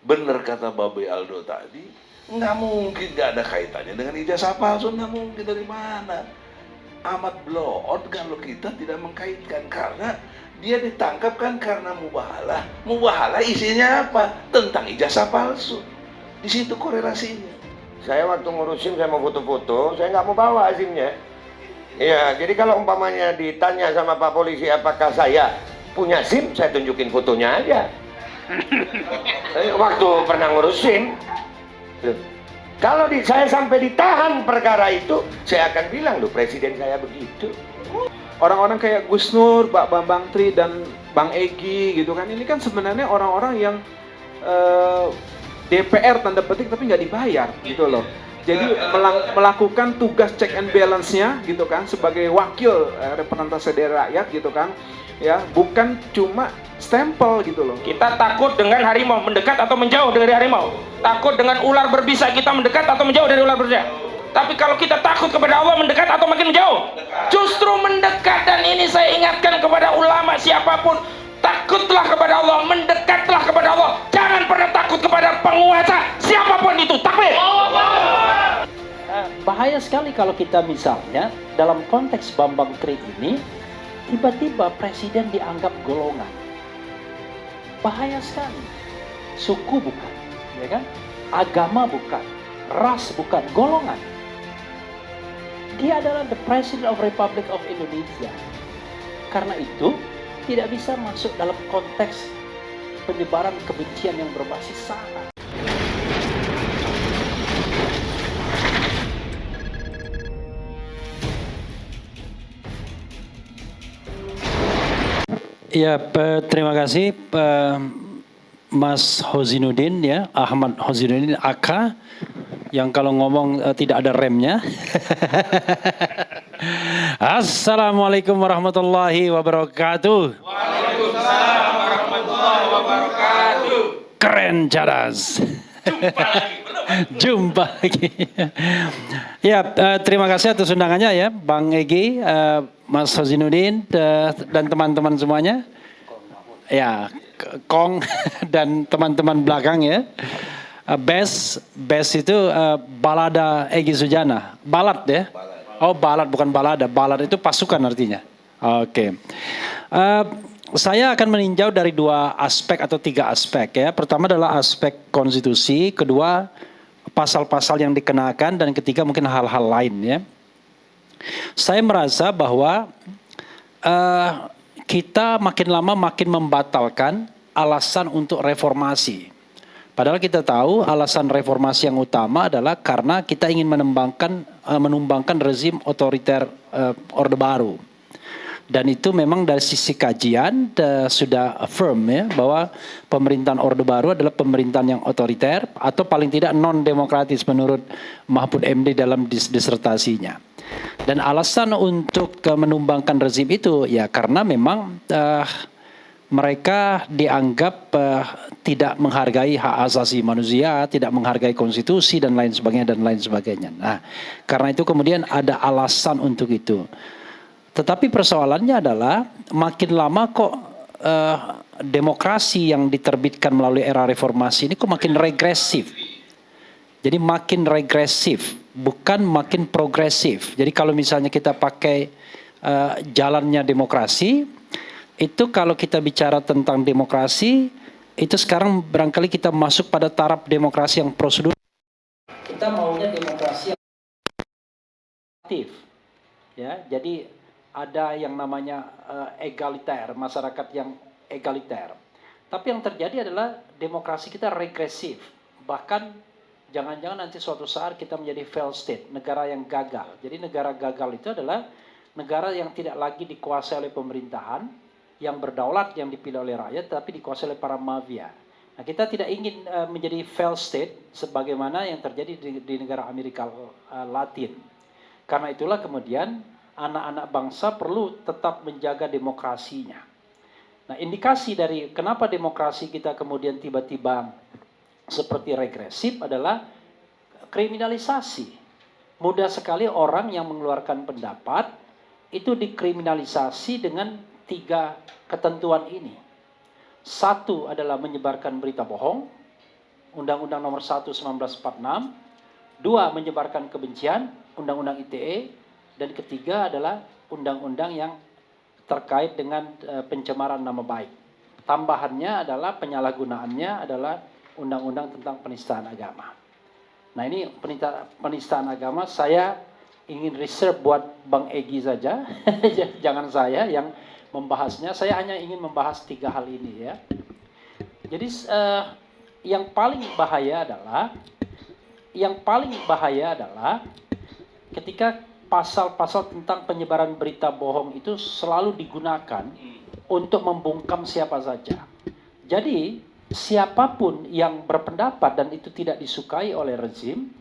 Bener kata Babe Aldo tadi, nggak mungkin nggak ada kaitannya dengan ijazah palsu, nggak mungkin. Dari mana? Amat blow on kalau kita tidak mengkaitkan, karena dia ditangkap kan karena mubahalah. Mubahalah isinya apa? Tentang ijazah palsu. Di situ korelasinya. Saya waktu ngurusin, saya mau foto-foto, saya nggak mau bawa SIM-nya. Iya, jadi kalau umpamanya ditanya sama Pak Polisi apakah saya punya SIM, saya tunjukin fotonya aja. Waktu pernah ngurus SIM, kalau saya sampai ditahan perkara itu, saya akan bilang, loh presiden saya begitu. Orang-orang kayak Gus Nur, Pak Bambang Tri, dan Bang Egy gitu kan, ini kan sebenarnya orang-orang yang DPR tanda petik tapi nggak dibayar gitu loh. Jadi melakukan tugas check and balance-nya gitu kan sebagai wakil representasi dari rakyat gitu kan, ya bukan cuma stempel gitu loh. Kita takut dengan harimau, mendekat atau menjauh dari harimau. Takut dengan ular berbisa, kita mendekat atau menjauh dari ular berbisa. Tapi kalau kita takut kepada Allah, mendekat atau makin menjauh? Justru mendekat. Dan ini saya ingatkan kepada ulama siapapun, takutlah kepada Allah, mendekatlah kepada Allah. Jangan pernah takut kepada penguasa siapapun itu. Takbir. Bahaya sekali kalau kita misalnya dalam konteks Bambang Tri ini tiba-tiba presiden dianggap golongan. Bahaya sekali. Suku bukan, ya kan? Agama bukan, ras bukan, golongan. Dia adalah the President of Republic of Indonesia. Karena itu tidak bisa masuk dalam konteks penyebaran kebencian yang berbasis sara. Ya, terima kasih Mas Hozinuddin, ya, Ahmad Hozinuddin AK, yang kalau ngomong tidak ada remnya. Assalamualaikum warahmatullahi wabarakatuh. Waalaikumsalam warahmatullahi wabarakatuh. Keren, cadas. Jumpa lagi. Ya, terima kasih atas undangannya ya, Bang Egy, Mas Hozinuddin, dan teman-teman semuanya. Ya, Kong dan teman-teman belakang ya. Best itu balada Egy Sujana. Balad ya? Oh, balad bukan balada. Balad itu pasukan artinya. Oke. Saya akan meninjau dari dua aspek atau tiga aspek ya. Pertama adalah aspek konstitusi, kedua pasal-pasal yang dikenakan, dan ketiga mungkin hal-hal lain ya. Saya merasa bahwa kita makin lama makin membatalkan alasan untuk reformasi. Padahal kita tahu alasan reformasi yang utama adalah karena kita ingin menumbangkan rezim otoriter Orde Baru. Dan itu memang dari sisi kajian sudah firm ya, bahwa pemerintahan Orde Baru adalah pemerintahan yang otoriter atau paling tidak non-demokratis menurut Mahfud MD dalam disertasinya. Dan alasan untuk menumbangkan rezim itu ya karena memang mereka dianggap tidak menghargai hak asasi manusia, tidak menghargai konstitusi dan lain sebagainya. Nah, karena itu kemudian ada alasan untuk itu. Tetapi persoalannya adalah makin lama kok demokrasi yang diterbitkan melalui era reformasi ini kok makin regresif. Jadi makin regresif, bukan makin progresif. Jadi kalau misalnya kita pakai jalannya demokrasi, itu kalau kita bicara tentang demokrasi, itu sekarang barangkali kita masuk pada taraf demokrasi yang prosedur. Kita maunya demokrasi yang aktif. Ya, jadi ada yang namanya egaliter, masyarakat yang egaliter. Tapi yang terjadi adalah demokrasi kita regresif. Bahkan jangan-jangan nanti suatu saat kita menjadi failed state, negara yang gagal. Jadi negara gagal itu adalah negara yang tidak lagi dikuasai oleh pemerintahan, yang berdaulat, yang dipilih oleh rakyat, tapi dikuasai oleh para mafia. Nah, kita tidak ingin menjadi failed state sebagaimana yang terjadi di negara Amerika Latin. Karena itulah kemudian anak-anak bangsa perlu tetap menjaga demokrasinya. Nah, indikasi dari kenapa demokrasi kita kemudian tiba-tiba seperti regresif adalah kriminalisasi. Mudah sekali orang yang mengeluarkan pendapat itu dikriminalisasi dengan 3 ketentuan ini. 1 adalah menyebarkan berita bohong, Undang-Undang Nomor 1 1946, 2 menyebarkan kebencian, Undang-Undang ITE, dan ketiga adalah undang-undang yang terkait dengan pencemaran nama baik. Tambahannya adalah penyalahgunaannya adalah undang-undang tentang penistaan agama. Nah, ini penistaan agama saya ingin reserve buat Bang Egy saja, jangan saya yang membahasnya. Saya hanya ingin membahas 3 hal ini ya. Jadi yang paling bahaya adalah ketika pasal-pasal tentang penyebaran berita bohong itu selalu digunakan untuk membungkam siapa saja. Jadi siapapun yang berpendapat dan itu tidak disukai oleh rezim,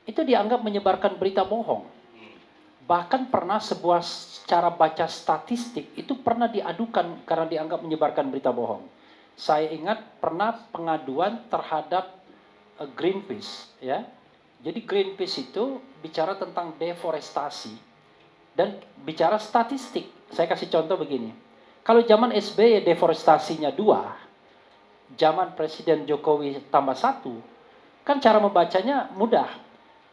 itu dianggap menyebarkan berita bohong. Bahkan pernah sebuah cara baca statistik itu pernah diadukan karena dianggap menyebarkan berita bohong. Saya ingat pernah pengaduan terhadap Greenpeace, ya. Jadi Greenpeace itu bicara tentang deforestasi dan bicara statistik. Saya kasih contoh begini. Kalau zaman SBY deforestasinya 2, zaman Presiden Jokowi tambah 1, kan cara membacanya mudah.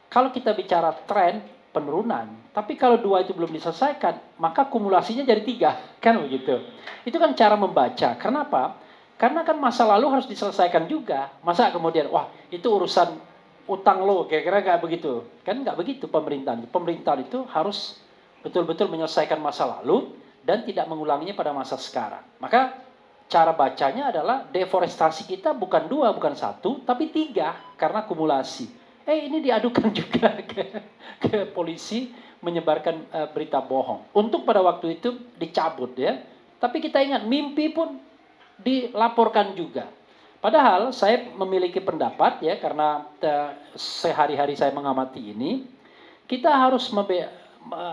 Kalau kita bicara tren penurunan, tapi kalau 2 itu belum diselesaikan, maka kumulasinya jadi 3, kan begitu. Itu kan cara membaca. Kenapa? Karena kan masa lalu harus diselesaikan juga. Masa kemudian, wah itu urusan utang lo, kira-kira nggak begitu. Kan nggak begitu pemerintahan. Pemerintahan itu harus betul-betul menyelesaikan masa lalu dan tidak mengulanginya pada masa sekarang. Maka cara bacanya adalah deforestasi kita bukan 2, bukan 1, tapi 3 karena kumulasi. Ini diadukan juga ke polisi menyebarkan berita bohong. Untuk pada waktu itu dicabut ya. Tapi kita ingat mimpi pun dilaporkan juga. Padahal saya memiliki pendapat ya karena sehari-hari saya mengamati ini, kita harus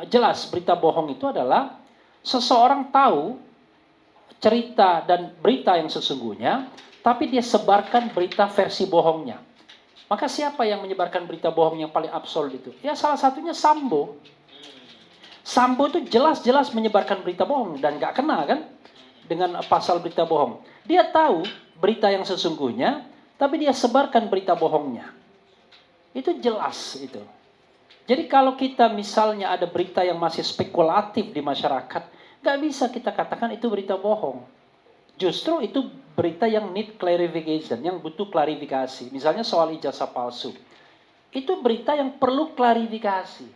jelas berita bohong itu adalah seseorang tahu cerita dan berita yang sesungguhnya, tapi dia sebarkan berita versi bohongnya. Maka siapa yang menyebarkan berita bohong yang paling absolut itu? Ya salah satunya Sambo. Sambo itu jelas-jelas menyebarkan berita bohong dan gak kena kan dengan pasal berita bohong. Dia tahu berita yang sesungguhnya, tapi dia sebarkan berita bohongnya. Itu jelas itu. Jadi kalau kita misalnya ada berita yang masih spekulatif di masyarakat, gak bisa kita katakan itu berita bohong. Justru itu berita yang need clarification, yang butuh klarifikasi. Misalnya soal ijazah palsu. Itu berita yang perlu klarifikasi.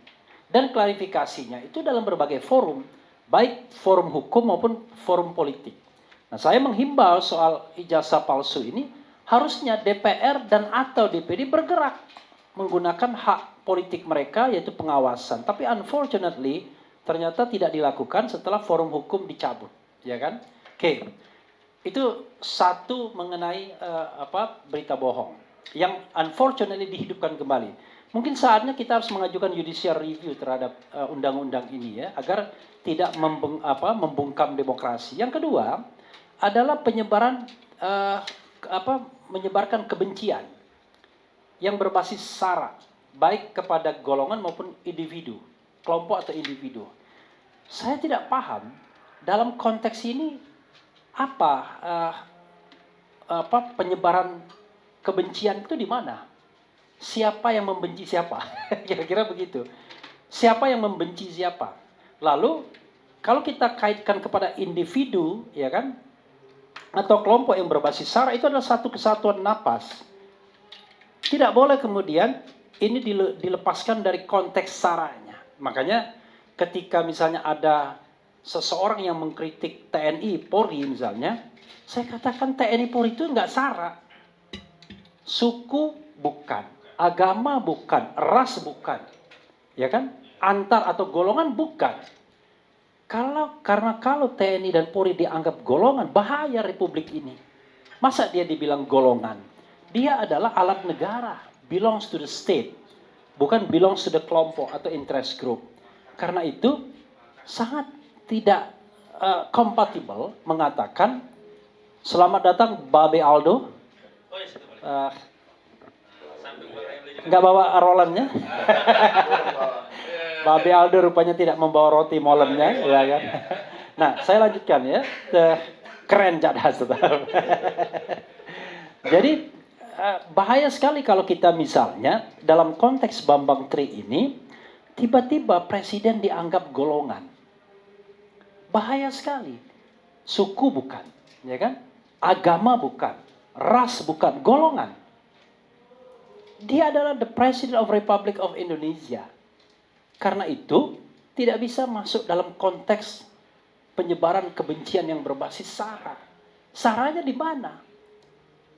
Dan klarifikasinya itu dalam berbagai forum, baik forum hukum maupun forum politik. Nah, saya menghimbau soal ijazah palsu ini, harusnya DPR dan atau DPD bergerak menggunakan hak politik mereka, yaitu pengawasan. Tapi unfortunately, ternyata tidak dilakukan setelah forum hukum dicabut. Ya kan? Oke. Itu satu mengenai berita bohong yang unfortunately dihidupkan kembali. Mungkin saatnya kita harus mengajukan judicial review terhadap undang-undang ini ya, agar tidak membungkam demokrasi. Yang kedua adalah menyebarkan kebencian yang berbasis sara, baik kepada golongan maupun individu, kelompok atau individu. Saya tidak paham dalam konteks ini penyebaran kebencian itu di mana? Siapa yang membenci siapa? Kira-kira begitu. Siapa yang membenci siapa? Lalu kalau kita kaitkan kepada individu, ya kan? Atau kelompok yang berbasis sara, itu adalah satu kesatuan napas. Tidak boleh kemudian ini dilepaskan dari konteks saranya. Makanya ketika misalnya ada seseorang yang mengkritik TNI, Polri misalnya, saya katakan TNI Polri itu enggak sara. Suku bukan, agama bukan, ras bukan. Ya kan? Antar atau golongan bukan. Karena kalau TNI dan Polri dianggap golongan, bahaya Republik ini. Masa dia dibilang golongan? Dia adalah alat negara, belongs to the state, bukan belongs to the kelompok atau interest group. Karena itu sangat tidak kompatibel mengatakan selamat datang Babe Aldo. Nggak bawa rolannya. Babe Aldo rupanya tidak membawa roti molennya, ya kan? Nah, saya lanjutkan ya. Keren cadas tetap. Jadi bahaya sekali kalau kita misalnya dalam konteks Bambang Tri ini tiba-tiba presiden dianggap golongan. Bahaya sekali. Suku bukan, ya kan? Agama bukan, ras bukan, golongan. Dia adalah the President of Republic of Indonesia. Karena itu tidak bisa masuk dalam konteks penyebaran kebencian yang berbasis sara. Saranya di mana?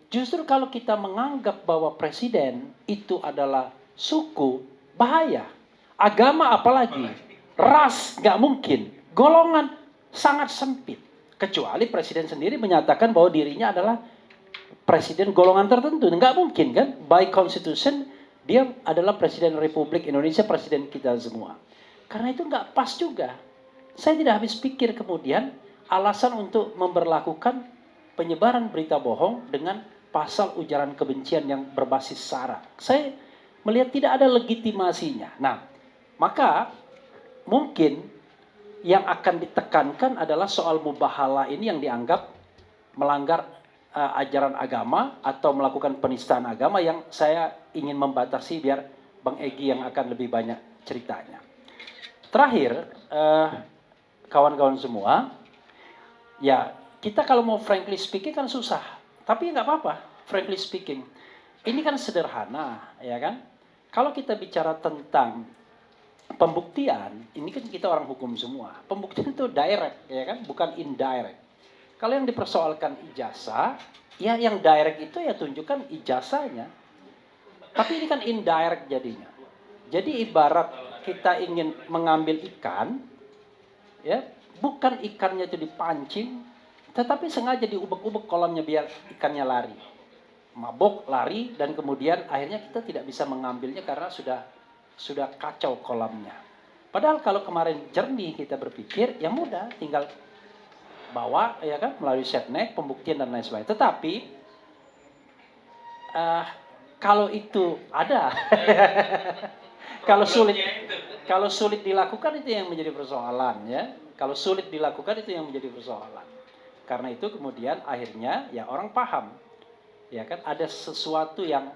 Justru kalau kita menganggap bahwa presiden itu adalah suku, bahaya. Agama apalagi, ras nggak mungkin, golongan sangat sempit. Kecuali presiden sendiri menyatakan bahwa dirinya adalah presiden golongan tertentu. Nggak mungkin kan? By constitution, dia adalah presiden Republik Indonesia, presiden kita semua. Karena itu nggak pas juga. Saya tidak habis pikir kemudian alasan untuk memberlakukan penyebaran berita bohong dengan pasal ujaran kebencian yang berbasis sara. Saya melihat tidak ada legitimasinya. Nah, maka mungkin yang akan ditekankan adalah soal mubahalah ini yang dianggap melanggar ajaran agama atau melakukan penistaan agama, yang saya ingin membatasi biar Bang Egy yang akan lebih banyak ceritanya. Terakhir, kawan-kawan semua, ya kita kalau mau frankly speaking kan susah, tapi nggak apa-apa, frankly speaking. Ini kan sederhana, ya kan? Kalau kita bicara tentang pembuktian, ini kan kita orang hukum semua. Pembuktian itu direct, ya kan, bukan indirect. Kalau yang dipersoalkan ijazah, ya yang direct itu ya tunjukkan ijazahnya. Tapi ini kan indirect jadinya. Jadi ibarat kita ingin mengambil ikan, ya, bukan ikannya itu dipancing, tetapi sengaja diubek-ubek kolamnya biar ikannya lari. Mabok, lari, dan kemudian akhirnya kita tidak bisa mengambilnya karena sudah kacau kolamnya. Padahal kalau kemarin jernih kita berpikir, ya mudah, tinggal bawa, ya kan, melalui setnek, pembuktian dan lain sebagainya. Tetapi kalau itu ada, kalau sulit dilakukan itu yang menjadi persoalan, ya. Kalau sulit dilakukan itu yang menjadi persoalan. Karena itu kemudian akhirnya ya orang paham, ya kan, ada sesuatu yang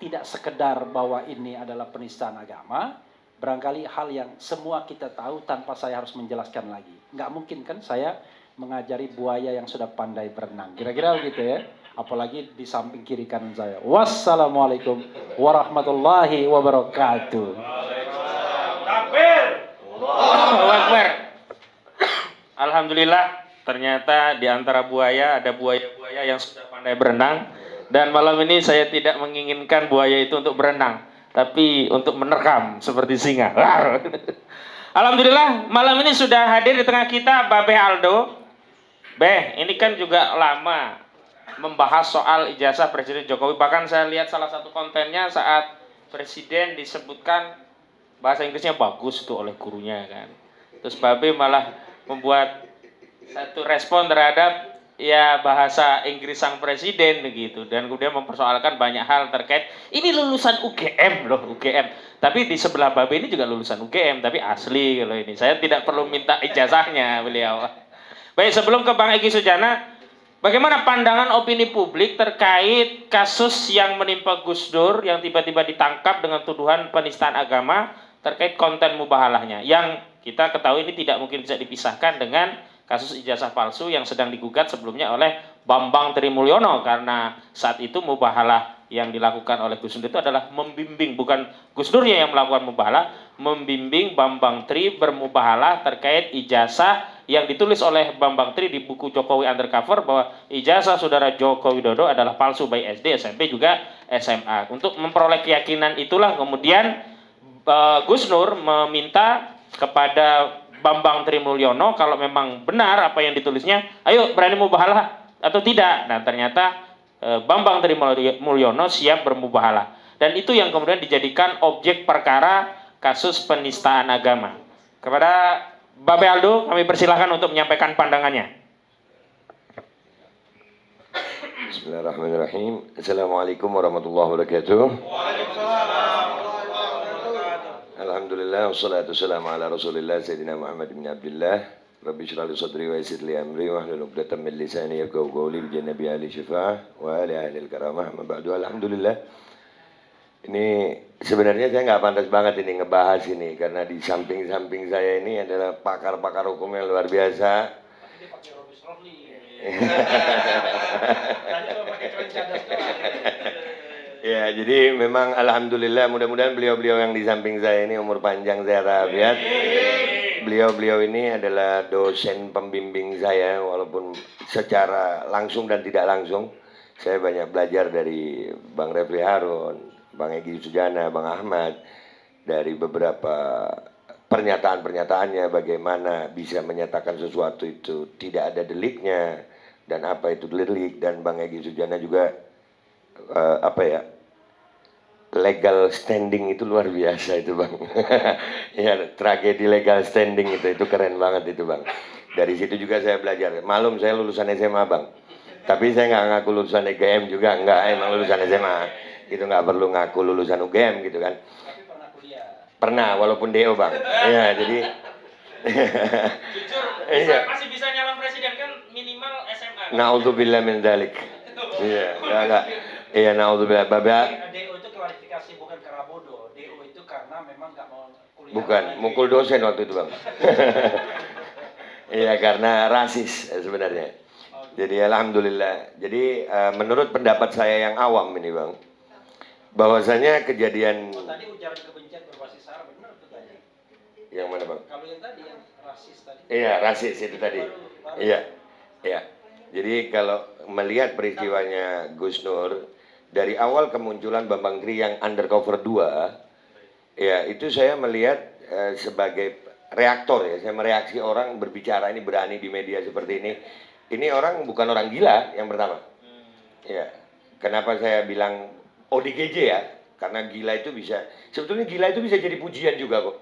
tidak sekedar bahwa ini adalah penistaan agama, barangkali hal yang semua kita tahu tanpa saya harus menjelaskan lagi. Nggak mungkin kan saya mengajari buaya yang sudah pandai berenang, kira-kira begitu ya. Apalagi di samping kiri kanan saya. Wassalamualaikum warahmatullahi wabarakatuh. Takbir. Allahu Akbar. Alhamdulillah, ternyata di antara buaya ada buaya-buaya yang sudah pandai berenang. Dan malam ini saya tidak menginginkan buaya itu untuk berenang, tapi untuk menerkam seperti singa. Alhamdulillah, malam ini sudah hadir di tengah kita Babe Aldo. Beh, ini kan juga lama membahas soal ijazah Presiden Jokowi. Bahkan saya lihat salah satu kontennya saat Presiden disebutkan bahasa Inggrisnya bagus tuh oleh gurunya kan. Terus Babe malah membuat satu respon terhadap ya bahasa Inggris sang presiden begitu, dan kemudian mempersoalkan banyak hal terkait ini lulusan UGM loh, UGM. Tapi di sebelah Babe ini juga lulusan UGM, tapi asli kalau ini. Saya tidak perlu minta ijazahnya beliau. Baik, sebelum ke Bang Egy Sujana, bagaimana pandangan opini publik terkait kasus yang menimpa Gus Dur yang tiba-tiba ditangkap dengan tuduhan penistaan agama terkait konten mubahalahnya, yang kita ketahui ini tidak mungkin bisa dipisahkan dengan kasus ijazah palsu yang sedang digugat sebelumnya oleh Bambang Tri Mulyono, karena saat itu mubahalah yang dilakukan oleh Gus Dur itu adalah membimbing, bukan Gus Durnya yang melakukan mubahalah, membimbing Bambang Tri bermubahalah terkait ijazah yang ditulis oleh Bambang Tri di buku Jokowi Undercover bahwa ijazah saudara Joko Widodo adalah palsu baik SD, SMP juga SMA. Untuk memperoleh keyakinan itulah kemudian Gus Nur meminta kepada Bambang Tri Mulyono kalau memang benar apa yang ditulisnya, ayo berani mubahalah atau tidak. Nah ternyata Bambang Tri Mulyono siap bermubahalah, dan itu yang kemudian dijadikan objek perkara kasus penistaan agama. Kepada Babe Aldo kami persilahkan untuk menyampaikan pandangannya. Bismillahirrahmanirrahim. Assalamualaikum warahmatullahi wabarakatuh. Alhamdulillah, wassalatu wassalamu ala rasulillah Sayyidina Muhammad bin Abdullah Rabbi shrah li sadri wa yassir li amri wahlul 'uqdatam min lisani yafqahu qawli bi nabi ali syifah wa ali ahli karamah. Ma ba'du, alhamdulillah. Ini sebenarnya saya nggak pantas banget ini ngebahas ini karena di samping-samping saya ini adalah pakar-pakar hukum yang luar biasa. Ya, jadi memang alhamdulillah, mudah-mudahan beliau-beliau yang di samping saya ini umur panjang, sehat walafiat. Beliau-beliau ini adalah dosen pembimbing saya, walaupun secara langsung dan tidak langsung. Saya banyak belajar dari Bang Refli Harun, Bang Egy Sujana, Bang Ahmad, dari beberapa pernyataan-pernyataannya bagaimana bisa menyatakan sesuatu itu tidak ada deliknya dan apa itu delik, dan Bang Egy Sujana juga legal standing itu luar biasa itu Bang. Ya, tragedi legal standing itu keren banget itu Bang. Dari situ juga saya belajar. Malum saya lulusan SMA Bang, tapi saya nggak ngaku lulusan UGM juga, nggak, emang lulusan SMA. Itu nggak perlu ngaku lulusan UGM gitu kan. Tapi pernah kuliah. Pernah, walaupun DO Bang. Ya, jadi Jujur, iya. masih bisa nyalon presiden kan minimal SMA. Naudzubillah min dzalik. Iya, enggak. Iya, naudzubillah. Babak. DO itu klarifikasi, bukan karena bodoh. DO itu karena memang nggak mau kuliah. Bukan, mukul dosen waktu itu Bang. Iya, karena rasis sebenarnya. Jadi alhamdulillah. Jadi menurut pendapat saya yang awam ini Bang, bahwasanya kejadian Oh, tadi ujaran kebencian berbasis sara benar tuh tadi. yang mana Bang? Kalau yang tadi yang rasis tadi. Iya, rasis itu tadi. Iya. Iya. Jadi kalau melihat peristiwanya Gus Nur dari awal kemunculan Bambang Tri yang undercover 2, ya itu saya melihat sebagai reaktor ya, saya mereaksi orang berbicara ini berani di media seperti ini. Ini orang bukan orang gila yang pertama. Ya. Kenapa saya bilang ODGJ ya? Karena gila itu bisa, sebetulnya gila itu bisa jadi pujian juga kok.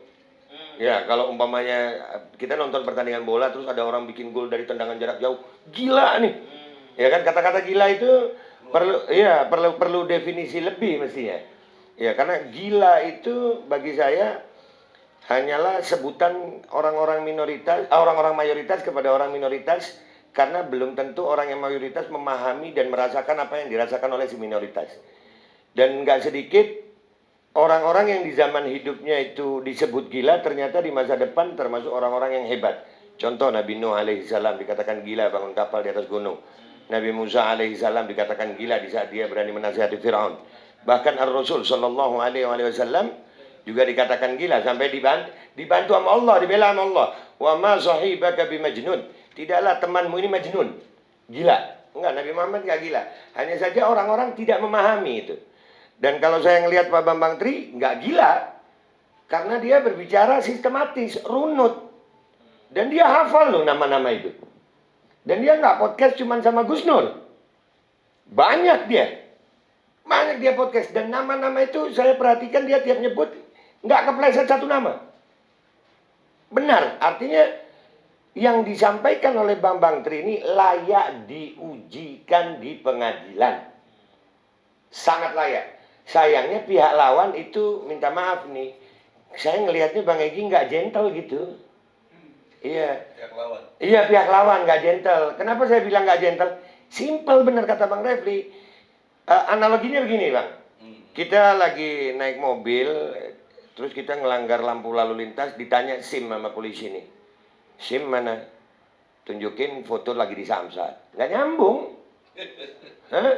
Ya, kalau umpamanya kita nonton pertandingan bola terus ada orang bikin gol dari tendangan jarak jauh, gila nih. Ya kan, kata-kata gila itu perlu definisi lebih mestinya. Ya, karena gila itu bagi saya hanyalah sebutan orang-orang mayoritas kepada orang minoritas, karena belum tentu orang yang mayoritas memahami dan merasakan apa yang dirasakan oleh si minoritas. Dan nggak sedikit orang-orang yang di zaman hidupnya itu disebut gila, ternyata di masa depan termasuk orang-orang yang hebat. Contoh Nabi Nuh alaihissalam dikatakan gila bangun kapal di atas gunung. Nabi Musa alaihissalam dikatakan gila di saat dia berani menasihati Fir'aun. Bahkan Ar-Rasul sallallahu alaihi wasallam juga dikatakan gila sampai dibantu sama Allah, dibela sama Allah. Wa ma sahibaka bimajnun. Tidaklah temanmu ini majnun, gila. Enggak, Nabi Muhammad enggak gila. Hanya saja orang-orang tidak memahami itu. Dan kalau saya ngelihat Pak Bambang Tri, nggak gila. Karena dia berbicara sistematis, runut. Dan dia hafal loh nama-nama itu. Dan dia nggak podcast cuma sama Gus Nur. Banyak dia. Banyak dia podcast. Dan nama-nama itu saya perhatikan dia tiap nyebut, nggak kepleset satu nama. Benar, artinya yang disampaikan oleh Bambang Tri ini layak diujikan di pengadilan. Sangat layak. Sayangnya pihak lawan itu minta maaf nih. Saya ngelihatnya Bang Egy nggak gentle gitu. Iya. Pihak lawan. Iya, pihak lawan nggak gentle. Kenapa saya bilang nggak gentle? Simple bener kata Bang Refli. Analoginya begini Bang. Kita lagi naik mobil, terus kita ngelanggar lampu lalu lintas, ditanya SIM sama polisi nih. SIM mana? Tunjukin foto lagi di Samsat. Nggak nyambung. Hah?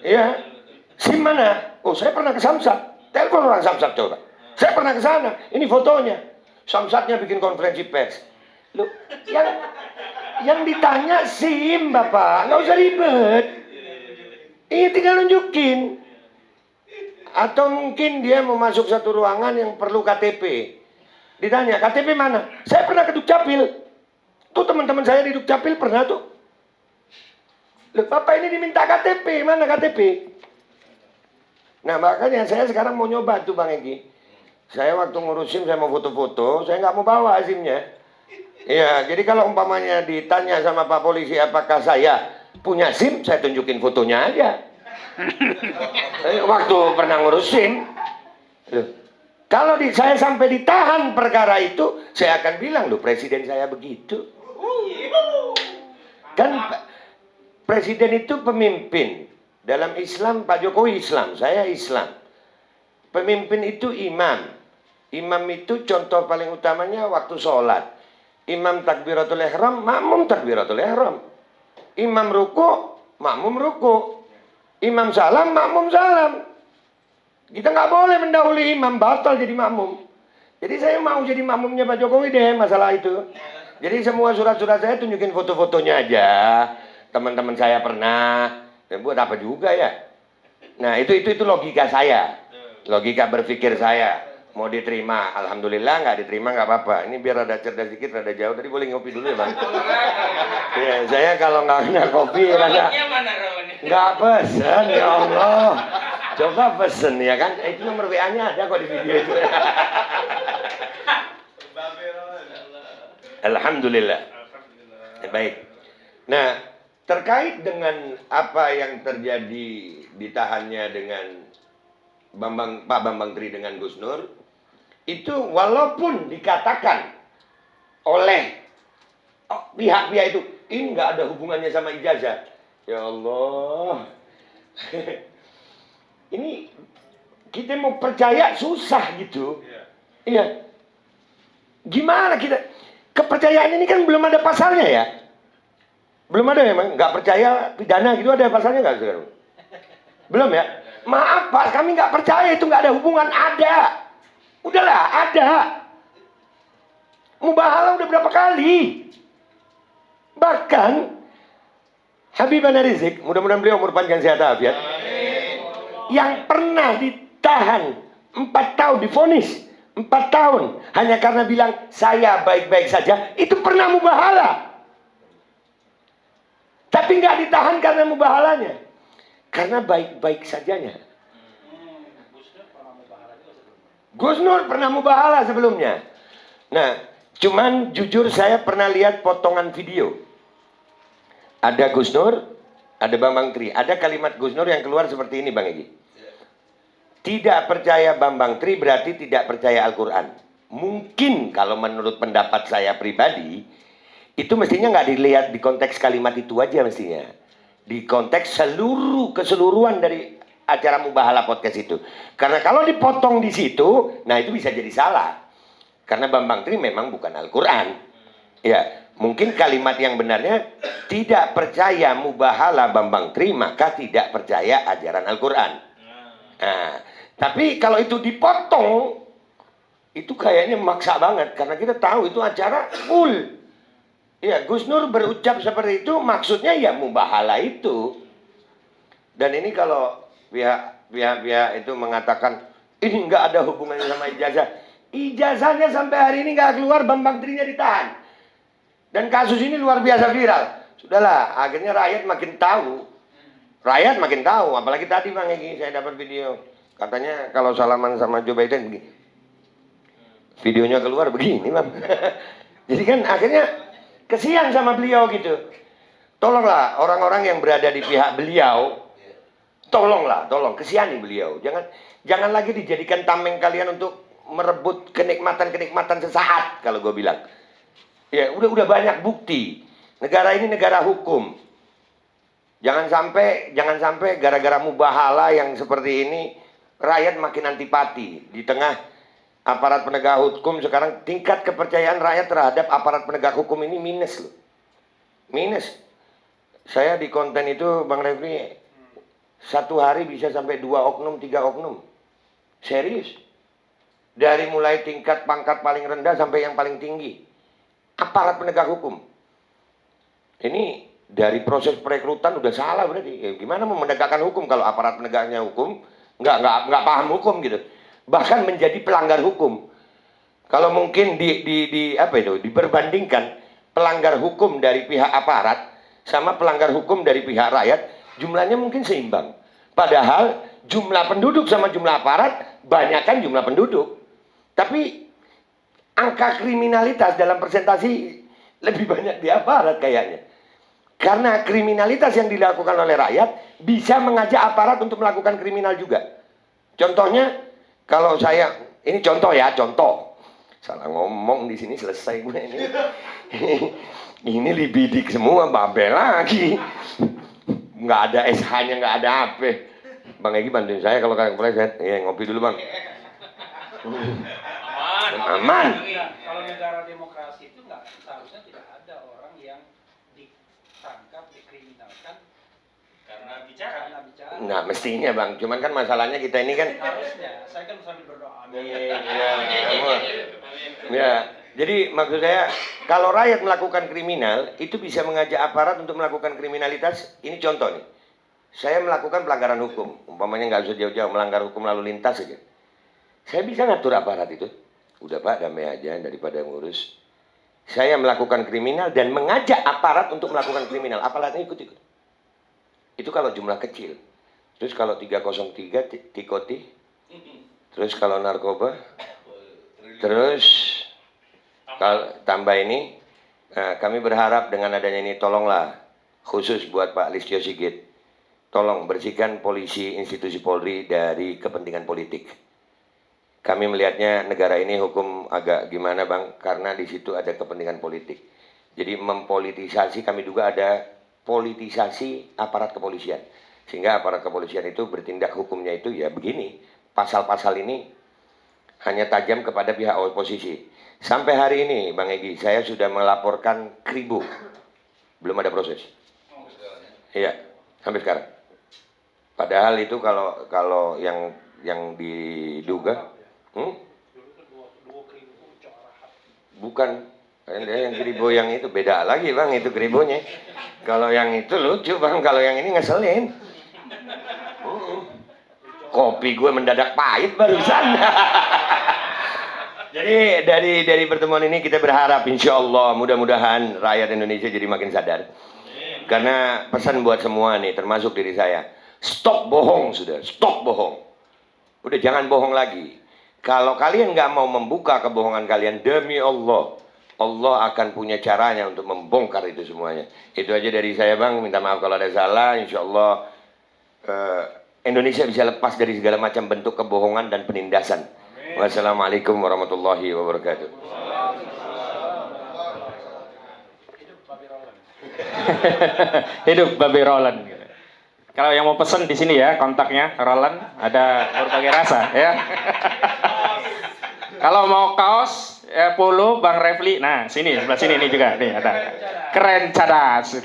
Iya. SIM mana? Oh, saya pernah ke Samsat. Telepon orang Samsat coba. Saya pernah ke sana. Ini fotonya. Samsatnya bikin konferensi pers. Loh, yang ditanya SIM Bapak, nggak usah ribet. Iya, tinggal nunjukin. Atau mungkin dia mau masuk satu ruangan yang perlu KTP. Ditanya, KTP mana? Saya pernah ke Dukcapil. Tuh teman-teman saya di Dukcapil pernah tuh. Loh, Bapak ini diminta KTP, mana KTP? Nah, makanya saya sekarang mau nyoba tuh Bang Egy. Saya waktu ngurus SIM, saya mau foto-foto, saya nggak mau bawa SIM-nya. Iya, jadi kalau umpamanya ditanya sama Pak Polisi apakah saya punya SIM, saya tunjukin fotonya aja. Waktu pernah ngurus SIM. Loh, kalau saya sampai ditahan perkara itu, saya akan bilang, loh presiden saya begitu. Kan presiden itu pemimpin. Dalam Islam Pak Jokowi Islam, saya Islam. Pemimpin itu imam. Imam itu contoh paling utamanya waktu sholat. Imam takbiratul ihram, makmum takbiratul ihram. Imam ruku, makmum ruku. Imam salam, makmum salam. Kita nggak boleh mendahului imam, batal jadi makmum. Jadi saya mau jadi makmumnya Pak Jokowi deh masalah itu. Jadi semua surat-surat saya tunjukin foto-fotonya aja. Teman-teman saya pernah. Dan buat apa juga ya? Nah itu logika saya. Logika berpikir saya. Mau diterima, alhamdulillah. Nggak diterima nggak apa-apa. Ini biar rada cerdas dikit, rada jauh. Tadi boleh ngopi dulu ya bang? Ya, saya kalau nggak kena kopi rada nggak pesen ya Allah. Coba pesen ya kan? Itu nomor WA-nya ada kok di video itu. Alhamdulillah. Baik. Nah, terkait dengan apa yang terjadi ditahannya dengan Pak Bambang Tri dengan Gus Nur, itu walaupun dikatakan oleh pihak-pihak itu ini nggak ada hubungannya sama ijazah. Ya Allah. Ini kita mau percaya susah gitu. Iya. Gimana kita? Kepercayaan ini kan belum ada pasalnya ya. Belum ada memang. Nggak percaya pidana gitu ada pasalnya nggak sekarang? Belum ya? Maaf Pak, kami nggak percaya itu nggak ada hubungan. Ada. Udahlah, ada. Mubahalah udah berapa kali. Bahkan Habib Ana Rizik, mudah-mudahan beliau umur panjang sehat afiat, yang pernah ditahan 4 tahun divonis 4 tahun hanya karena bilang saya baik-baik saja, itu pernah mubahalah. Tapi nggak ditahan karena mubahalanya, karena baik-baik sajanya. Gus Nur pernah mubahalah sebelumnya. Nah, cuman jujur saya pernah lihat potongan video. Ada Gus Nur, ada Bambang Tri. Ada kalimat Gus Nur yang keluar seperti ini Bang Egy. Tidak percaya Bambang Tri berarti tidak percaya Al-Quran. Mungkin kalau menurut pendapat saya pribadi, itu mestinya nggak dilihat di konteks kalimat itu aja mestinya. Di konteks keseluruhan dari acara Mubahalah podcast itu. Karena kalau dipotong di situ, nah itu bisa jadi salah. Karena Bambang Tri memang bukan Al-Quran. Ya, mungkin kalimat yang benarnya tidak percaya Mubahalah Bambang Tri, maka tidak percaya ajaran Al-Quran. Nah, tapi kalau itu dipotong, itu kayaknya maksa banget. Karena kita tahu itu acara full. Ya, Gus Nur berucap seperti itu, maksudnya ya Mubahalah itu. Dan ini kalau pihak itu mengatakan, ini nggak ada hubungannya sama ijazah. Ijazahnya sampai hari ini nggak keluar, Bambang Trinya ditahan. Dan kasus ini luar biasa viral. Sudahlah, akhirnya rakyat makin tahu. Rakyat makin tahu, apalagi tadi Bang Egy, saya dapat video. Katanya kalau salaman sama Joe Biden begini. Videonya keluar begini Bang. Jadi kan akhirnya kesian sama beliau gitu. Tolonglah orang-orang yang berada di pihak beliau. Tolong kesihani beliau. Jangan lagi dijadikan tameng kalian untuk merebut kenikmatan sesaat kalau gue bilang. Ya, udah banyak bukti. Negara ini negara hukum. Jangan sampai gara-gara mubahalah yang seperti ini rakyat makin antipati. Di tengah aparat penegak hukum sekarang tingkat kepercayaan rakyat terhadap aparat penegak hukum ini minus loh. Minus. Saya di konten itu Bang Refli 1 hari bisa sampai 2 oknum, 3 oknum. Serius. Dari mulai tingkat pangkat paling rendah sampai yang paling tinggi. Aparat penegak hukum. Ini dari proses perekrutan udah salah berarti. Ya, gimana mau menegakkan hukum kalau aparat penegaknya hukum nggak paham hukum gitu. Bahkan menjadi pelanggar hukum. Kalau mungkin diperbandingkan pelanggar hukum dari pihak aparat sama pelanggar hukum dari pihak rakyat, jumlahnya mungkin seimbang. Padahal jumlah penduduk sama jumlah aparat banyakkan jumlah penduduk. Tapi angka kriminalitas dalam presentasi lebih banyak di aparat kayaknya. Karena kriminalitas yang dilakukan oleh rakyat bisa mengajak aparat untuk melakukan kriminal juga. Contohnya, kalau saya, ini contoh ya, contoh. Salah ngomong di sini selesai gue ini. Ini libidik semua, babel lagi. Nggak ada SH-nya, nggak ada apa. Bang Egy bantuin saya kalau kalian kepleset. Ya, ngopi dulu Bang. Aman. Kalau negara demokrasi itu nggak seharusnya tidak ada orang yang ditangkap, dikriminalkan karena bicara. Nah mestinya Bang, cuman kan masalahnya kita ini kan. Harusnya, saya kan sambil berdoa. Ya, jadi maksud saya kalau rakyat melakukan kriminal itu bisa mengajak aparat untuk melakukan kriminalitas. Ini contoh nih. Saya melakukan pelanggaran hukum, umpamanya nggak usah jauh-jauh, melanggar hukum lalu lintas saja. Saya bisa ngatur aparat itu. Udah Pak, damai aja daripada ngurus. Saya melakukan kriminal dan mengajak aparat untuk melakukan kriminal. Aparatnya ikut-ikut. Itu kalau jumlah kecil. Terus kalau 303 tikoti. Terus kalau narkoba. Terus kalau tambah ini, kami berharap dengan adanya ini tolonglah khusus buat Pak Listio Sigit. Tolong bersihkan polisi institusi Polri dari kepentingan politik. Kami melihatnya negara ini hukum agak gimana Bang, karena di situ ada kepentingan politik. Jadi mempolitisasi, kami juga ada politisasi aparat kepolisian. Sehingga aparat kepolisian itu bertindak hukumnya itu ya begini. Pasal-pasal ini hanya tajam kepada pihak oposisi. Sampai hari ini Bang Egy, saya sudah melaporkan kribo. Belum ada proses. Iya, sampai sekarang. Padahal itu kalau yang diduga bukan yang kribo yang itu beda lagi Bang, itu kribonya. Kalau yang itu lucu Bang, kalau yang ini ngeselin. Kopi gue mendadak pahit barusan. Jadi dari pertemuan ini kita berharap insya Allah mudah-mudahan rakyat Indonesia jadi makin sadar. Karena pesan buat semua nih, termasuk diri saya, stop bohong sudah, stop bohong. Udah jangan bohong lagi. Kalau kalian nggak mau membuka kebohongan kalian, demi Allah, Allah akan punya caranya untuk membongkar itu semuanya. Itu aja dari saya Bang, minta maaf kalau ada salah. Insya Allah Indonesia bisa lepas dari segala macam bentuk kebohongan dan penindasan. Wassalamualaikum warahmatullahi wabarakatuh. Hidup Babe Roland. Kalau yang mau pesen di sini ya kontaknya Roland, ada berbagai rasa ya. Kalau mau kaos polo Bang Refli, nah sini sebelah sini ini juga nih ada. Keren cadas.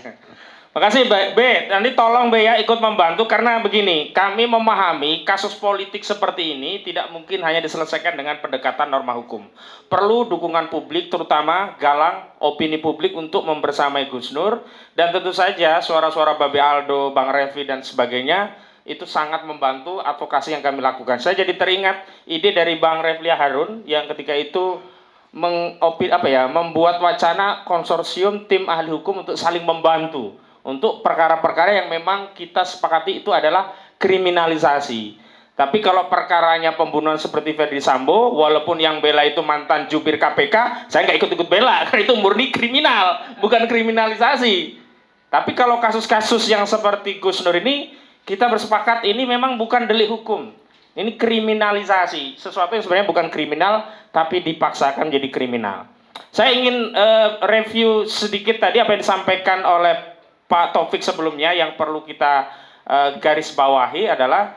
Makasih B, nanti tolong B ya ikut membantu karena begini, kami memahami kasus politik seperti ini tidak mungkin hanya diselesaikan dengan pendekatan norma hukum. Perlu dukungan publik terutama galang opini publik untuk membersamai Gus Nur dan tentu saja suara-suara Babe Aldo, Bang Refli dan sebagainya itu sangat membantu advokasi yang kami lakukan. Saya jadi teringat ide dari Bang Refli Harun yang ketika itu membuat wacana konsorsium tim ahli hukum untuk saling membantu untuk perkara-perkara yang memang kita sepakati itu adalah kriminalisasi. Tapi kalau perkaranya pembunuhan seperti Ferdi Sambo, walaupun yang bela itu mantan jubir KPK, saya nggak ikut-ikut bela, karena itu murni kriminal, bukan kriminalisasi. Tapi kalau kasus-kasus yang seperti Gus Nur ini, kita bersepakat ini memang bukan delik hukum. Ini kriminalisasi, sesuatu yang sebenarnya bukan kriminal, tapi dipaksakan jadi kriminal. Saya ingin review sedikit tadi apa yang disampaikan oleh Pak Taufik sebelumnya. Yang perlu kita garis bawahi adalah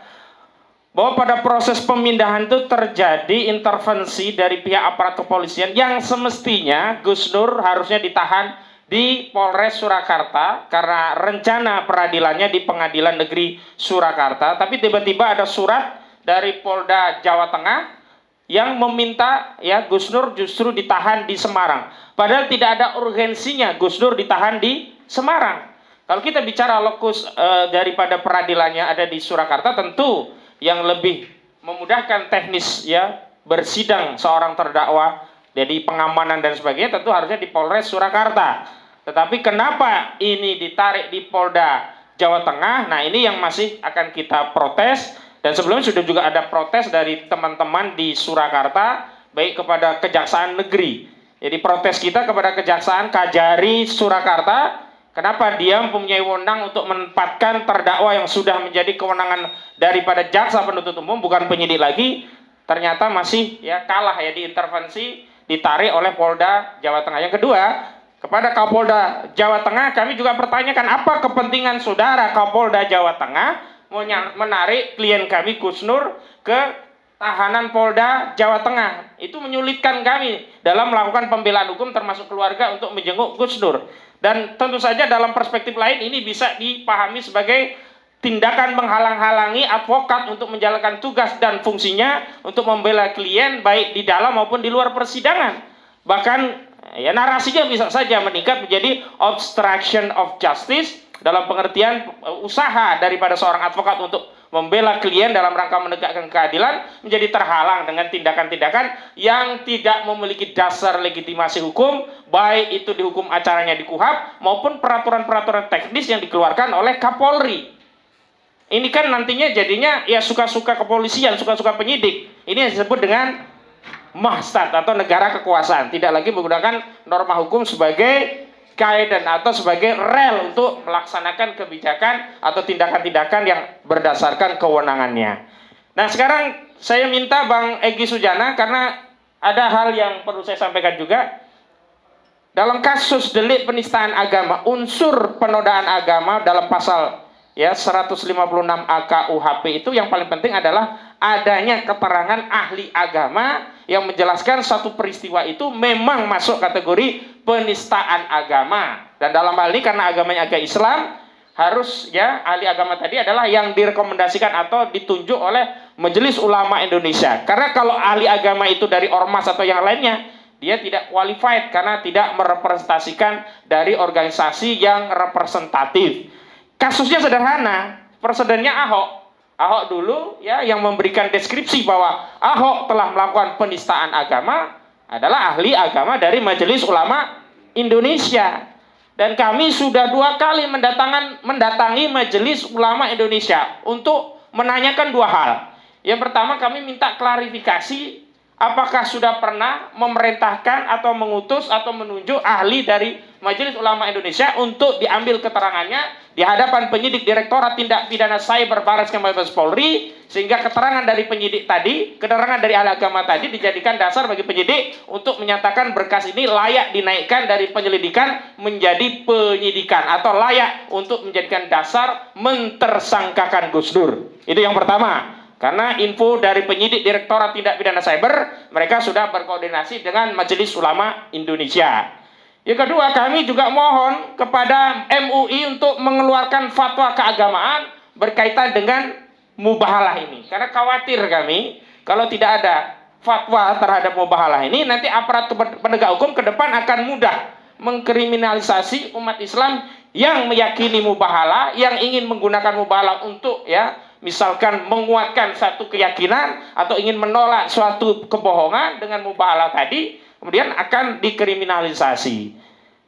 bahwa pada proses pemindahan itu terjadi intervensi dari pihak aparat kepolisian yang semestinya Gus Nur harusnya ditahan di Polres Surakarta karena rencana peradilannya di Pengadilan Negeri Surakarta, tapi tiba-tiba ada surat dari Polda Jawa Tengah yang meminta ya Gus Nur justru ditahan di Semarang. Padahal tidak ada urgensinya Gus Nur ditahan di Semarang. Kalau kita bicara lokus daripada peradilannya ada di Surakarta, tentu yang lebih memudahkan teknis ya bersidang seorang terdakwa, jadi pengamanan dan sebagainya tentu harusnya di Polres Surakarta. Tetapi kenapa ini ditarik di Polda Jawa Tengah? Nah ini yang masih akan kita protes. Dan sebelumnya sudah juga ada protes dari teman-teman di Surakarta, baik kepada Kejaksaan Negeri. Jadi protes kita kepada Kejaksaan Kajari Surakarta. Kenapa dia mempunyai wewenang untuk menempatkan terdakwa yang sudah menjadi kewenangan daripada jaksa penuntut umum, bukan penyidik lagi, ternyata masih ya kalah ya diintervensi, ditarik oleh Polda Jawa Tengah. Yang kedua, kepada Kapolda Jawa Tengah, kami juga pertanyakan apa kepentingan saudara Kapolda Jawa Tengah menarik klien kami Gus Nur ke tahanan Polda Jawa Tengah. Itu menyulitkan kami dalam melakukan pembelaan hukum termasuk keluarga untuk menjenguk Gus Nur. Dan tentu saja dalam perspektif lain ini bisa dipahami sebagai tindakan menghalang-halangi advokat untuk menjalankan tugas dan fungsinya untuk membela klien baik di dalam maupun di luar persidangan. Bahkan ya narasinya bisa saja meningkat menjadi obstruction of justice dalam pengertian usaha daripada seorang advokat untuk membela klien dalam rangka menegakkan keadilan menjadi terhalang dengan tindakan-tindakan yang tidak memiliki dasar legitimasi hukum, baik itu di hukum acaranya di KUHAP maupun peraturan-peraturan teknis yang dikeluarkan oleh Kapolri. Ini kan nantinya jadinya ya suka-suka kepolisian, suka-suka penyidik. Ini yang disebut dengan mahstat atau negara kekuasaan, tidak lagi menggunakan norma hukum sebagai guidance atau sebagai rel untuk melaksanakan kebijakan atau tindakan-tindakan yang berdasarkan kewenangannya. Nah, sekarang saya minta Bang Egy Sujana, karena ada hal yang perlu saya sampaikan juga. Dalam kasus delik penistaan agama, unsur penodaan agama dalam pasal 156 AKUHP itu yang paling penting adalah adanya keterangan ahli agama yang menjelaskan satu peristiwa itu memang masuk kategori penistaan agama. Dan dalam hal ini karena agamanya agama Islam, harus ahli agama tadi adalah yang direkomendasikan atau ditunjuk oleh Majelis Ulama Indonesia. Karena kalau ahli agama itu dari ormas atau yang lainnya, dia tidak qualified karena tidak merepresentasikan dari organisasi yang representatif. Kasusnya sederhana, presidennya Ahok. Ahok dulu yang memberikan deskripsi bahwa Ahok telah melakukan penistaan agama adalah ahli agama dari Majelis Ulama Indonesia. Dan kami sudah 2 kali mendatangi Majelis Ulama Indonesia untuk menanyakan 2 hal. Yang pertama, kami minta klarifikasi apakah sudah pernah memerintahkan atau mengutus atau menunjuk ahli dari Majelis Ulama Indonesia untuk diambil keterangannya di hadapan penyidik Direktorat Tindak Pidana Cyber Barreskrim Mabes Polri, sehingga keterangan dari penyidik tadi, keterangan dari ahli agama tadi dijadikan dasar bagi penyidik untuk menyatakan berkas ini layak dinaikkan dari penyelidikan menjadi penyidikan atau layak untuk menjadikan dasar mentersangkakan Gus Dur. Itu yang pertama. Karena info dari penyidik Direktorat Tindak Pidana Cyber, mereka sudah berkoordinasi dengan Majelis Ulama Indonesia. Yang kedua, kami juga mohon kepada MUI untuk mengeluarkan fatwa keagamaan berkaitan dengan mubahalah ini. Karena khawatir kami, kalau tidak ada fatwa terhadap mubahalah ini, nanti aparat penegak hukum ke depan akan mudah mengkriminalisasi umat Islam yang meyakini mubahalah, yang ingin menggunakan mubahalah untuk misalkan menguatkan satu keyakinan atau ingin menolak suatu kebohongan dengan mubahalah tadi, kemudian akan dikriminalisasi.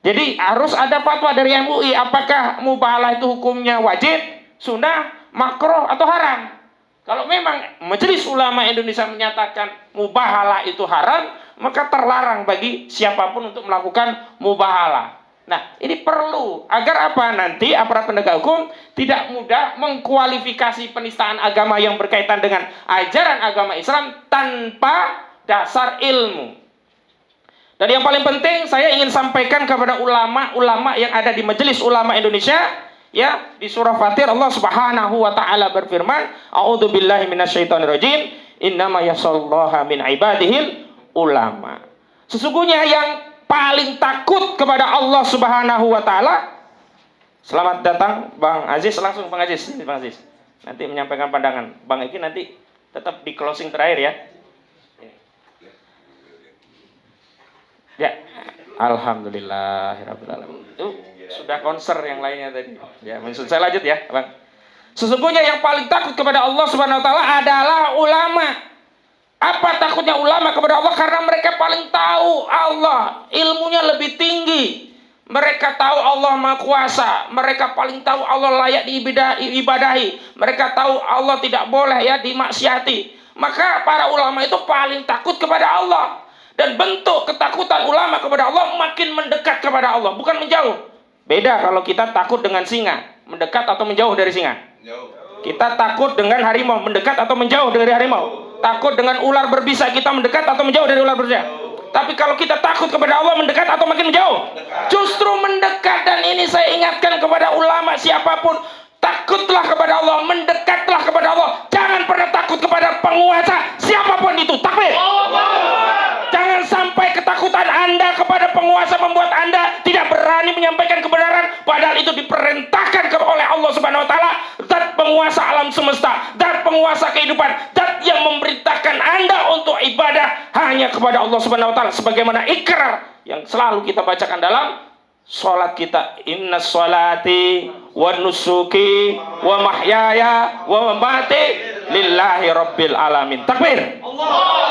Jadi harus ada fatwa dari MUI apakah mubahalah itu hukumnya wajib, sunnah, makruh atau haram. Kalau memang Majelis Ulama Indonesia menyatakan mubahalah itu haram, maka terlarang bagi siapapun untuk melakukan mubahalah. Nah, ini perlu agar apa? Nanti aparat penegak hukum tidak mudah mengkualifikasi penistaan agama yang berkaitan dengan ajaran agama Islam tanpa dasar ilmu. Dan yang paling penting saya ingin sampaikan kepada ulama-ulama yang ada di Majelis Ulama Indonesia, di surah Fatir Allah Subhanahu wa taala berfirman, a'udzubillahi minasyaitonirrajim, innama yasallaha min ibadihil ulama. Sesungguhnya yang paling takut kepada Allah Subhanahu wa taala. Selamat datang Bang Aziz, langsung Bang Aziz. Bang Aziz. Nanti menyampaikan pandangan. Bang Egy nanti tetap di closing terakhir ya. Ya. Alhamdulillahirabbil alamin. Sudah konser yang lainnya tadi. Ya, maksud saya lanjut ya, Bang. Sesungguhnya yang paling takut kepada Allah Subhanahu wa taala adalah ulama. Apa takutnya ulama kepada Allah? Karena mereka paling tahu Allah, ilmunya lebih tinggi. Mereka tahu Allah Maha Kuasa. Mereka paling tahu Allah layak diibadahi. Mereka tahu Allah tidak boleh dimaksiati. Maka para ulama itu paling takut kepada Allah. Dan bentuk ketakutan ulama kepada Allah makin mendekat kepada Allah, bukan menjauh. Beda kalau kita takut dengan singa, mendekat atau menjauh dari singa. Kita takut dengan harimau, mendekat atau menjauh dari harimau. Takut dengan ular berbisa, kita mendekat atau menjauh dari ular berbisa. Tapi kalau kita takut kepada Allah, mendekat atau makin menjauh? Justru mendekat. Dan ini saya ingatkan kepada ulama siapapun, takutlah kepada Allah, mendekatlah kepada Allah. Jangan pernah takut kepada penguasa siapapun itu. Takbir. Jangan sampai ketakutan Anda kepada penguasa membuat Anda tidak berani menyampaikan kebenaran, padahal itu diperintahkan oleh Allah Subhanahu wa taala, zat penguasa alam semesta, zat penguasa kehidupan, zat yang memerintahkan Anda untuk ibadah hanya kepada Allah Subhanahu wa taala, sebagaimana ikrar yang selalu kita bacakan dalam salat kita. Inna sholati wa nusuki wa mahyaya wa mamati lillahi rabbil alamin. Takbir.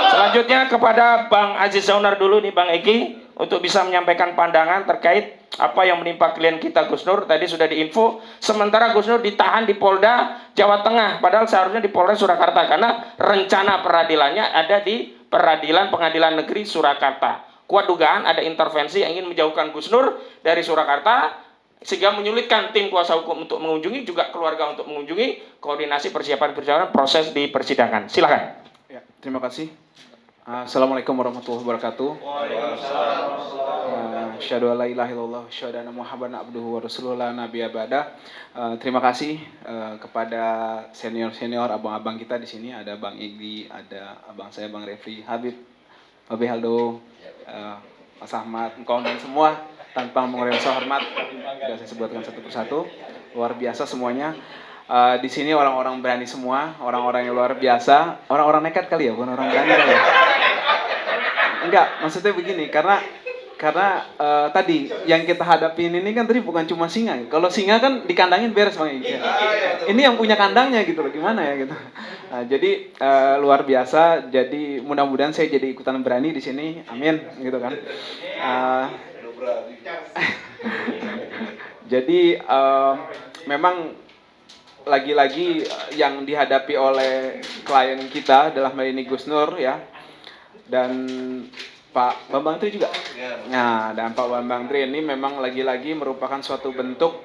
Selanjutnya kepada Bang Aziz Zaunar dulu nih, Bang Eki, untuk bisa menyampaikan pandangan terkait apa yang menimpa klien kita Gus Nur. Tadi sudah diinfo, sementara Gus Nur ditahan di Polda Jawa Tengah, padahal seharusnya di Polres Surakarta, karena rencana peradilannya ada di Pengadilan Negeri Surakarta. Kuat dugaan ada intervensi yang ingin menjauhkan Gus Nur dari Surakarta, sehingga menyulitkan tim kuasa hukum untuk mengunjungi, juga keluarga untuk mengunjungi, koordinasi persiapan proses di persidangan. Silakan. Ya, terima kasih. Assalamualaikum warahmatullahi wabarakatuh. Asyhadu an la ilaha illallah, asyhadu anna Muhammadan abduhu wa rasuluhu la nabiyya ba'da. Terima kasih kepada senior-senior abang-abang kita di sini, ada Bang Egi, ada abang saya Bang Refli, Habib, Babe Haldo, Mas Ahmad, Engkong, dan semua tanpa mengurangi rasa hormat sudah saya sebutkan satu persatu. Luar biasa semuanya. Di sini orang-orang berani semua, orang-orang yang luar biasa, orang-orang nekat kali ya, bukan orang berani kali ya. Enggak, maksudnya begini, karena tadi yang kita hadapin ini kan tadi bukan cuma singa. Kalau singa kan dikandangin beres Bang Egi. Ini yang punya kandangnya gitu loh, gimana ya gitu. Jadi luar biasa. Jadi mudah-mudahan saya jadi ikutan berani di sini. Amin gitu kan. Jadi memang lagi-lagi yang dihadapi oleh klien kita adalah ini Gus Nur ya, dan Pak Bambang Tri juga. Nah, dan Pak Bambang Tri ini memang lagi-lagi merupakan suatu bentuk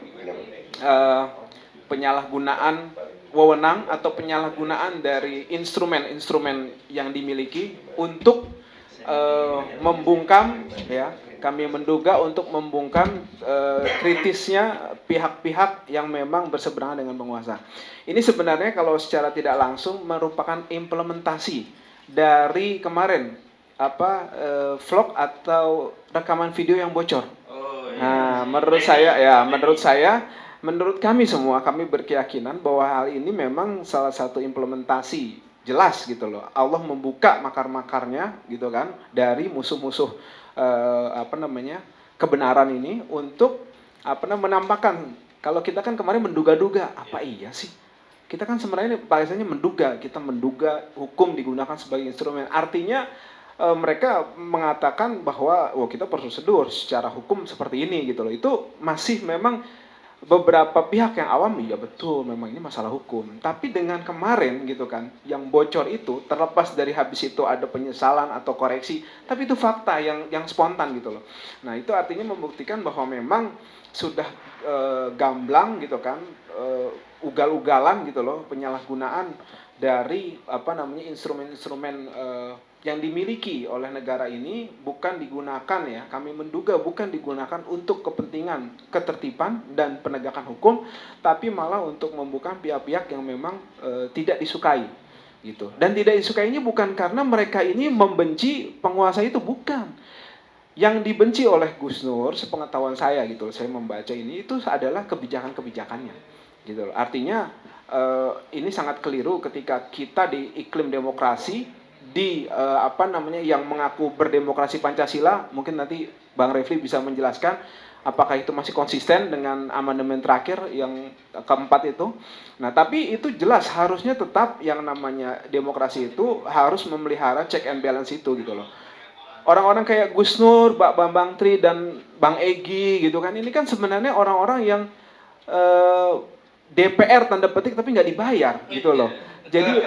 penyalahgunaan wewenang atau penyalahgunaan dari instrumen-instrumen yang dimiliki untuk membungkam ya. Kami menduga untuk membungkam kritisnya pihak-pihak yang memang berseberangan dengan penguasa. Ini sebenarnya kalau secara tidak langsung merupakan implementasi dari kemarin vlog atau rekaman video yang bocor. Nah, menurut kami semua, kami berkeyakinan bahwa hal ini memang salah satu implementasi jelas gitu loh. Allah membuka makar-makarnya gitu kan dari musuh-musuh kebenaran ini untuk menampakkan. Kalau kita kan kemarin menduga-duga, apa iya sih? Kita kan sebenarnya bahasanya menduga, kita menduga hukum digunakan sebagai instrumen. Artinya mereka mengatakan bahwa kita prosedur secara hukum seperti ini gitu loh. Itu masih memang beberapa pihak yang awam, ya betul memang ini masalah hukum. Tapi dengan kemarin gitu kan yang bocor itu, terlepas dari habis itu ada penyesalan atau koreksi, tapi itu fakta yang spontan gitu loh. Nah, itu artinya membuktikan bahwa memang sudah gamblang gitu kan, ugal-ugalan gitu loh, penyalahgunaan dari instrumen-instrumen yang dimiliki oleh negara ini bukan digunakan ya, kami menduga bukan digunakan untuk kepentingan ketertiban dan penegakan hukum, tapi malah untuk membuka pihak-pihak yang memang tidak disukai gitu. Dan tidak disukainya bukan karena mereka ini membenci penguasa itu, bukan. Yang dibenci oleh Gus Nur, sepengetahuan saya gitu, saya membaca ini itu adalah kebijakan-kebijakannya gitu loh. Artinya ini sangat keliru ketika kita di iklim demokrasi, di yang mengaku berdemokrasi Pancasila. Mungkin nanti Bang Refli bisa menjelaskan apakah itu masih konsisten dengan amandemen terakhir yang keempat itu. Nah, tapi itu jelas harusnya tetap yang namanya demokrasi itu harus memelihara check and balance itu gitu loh. Orang-orang kayak Gus Nur, Pak Bambang Tri, dan Bang Egi gitu kan, ini kan sebenarnya orang-orang yang DPR tanda petik tapi nggak dibayar gitu loh. Jadi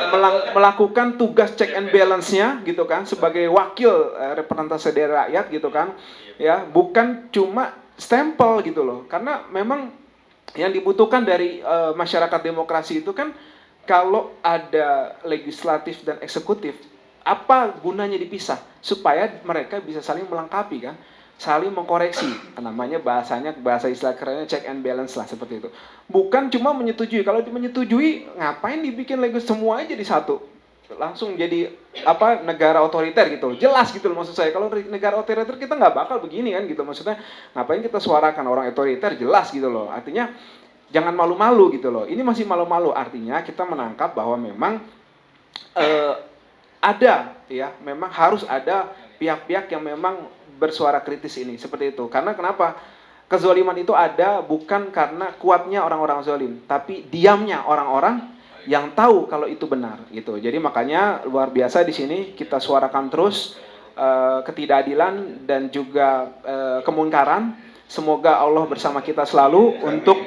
melakukan tugas check and balance-nya gitu kan sebagai wakil representasi dari rakyat gitu kan ya, bukan cuma stempel gitu loh. Karena memang yang dibutuhkan dari masyarakat demokrasi itu kan kalau ada legislatif dan eksekutif, apa gunanya dipisah? Supaya mereka bisa saling melengkapi kan, saling mengkoreksi. Namanya bahasa istilah kerennya check and balance lah, seperti itu. Bukan cuma menyetujui. Kalau menyetujui, ngapain dibikin Lego semua aja jadi satu? Langsung jadi negara otoriter gitu. Jelas gitu loh maksud saya. Kalau negara otoriter kita nggak bakal begini kan gitu. Maksudnya ngapain kita suarakan orang otoriter, jelas gitu loh. Artinya jangan malu-malu gitu loh. Ini masih malu-malu, artinya kita menangkap bahwa memang ada ya, memang harus ada pihak-pihak yang memang bersuara kritis ini, seperti itu. Karena kenapa? Kezaliman itu ada bukan karena kuatnya orang-orang zalim, tapi diamnya orang-orang yang tahu kalau itu benar gitu. Jadi makanya luar biasa di sini kita suarakan terus ketidakadilan dan juga kemungkaran. Semoga Allah bersama kita selalu untuk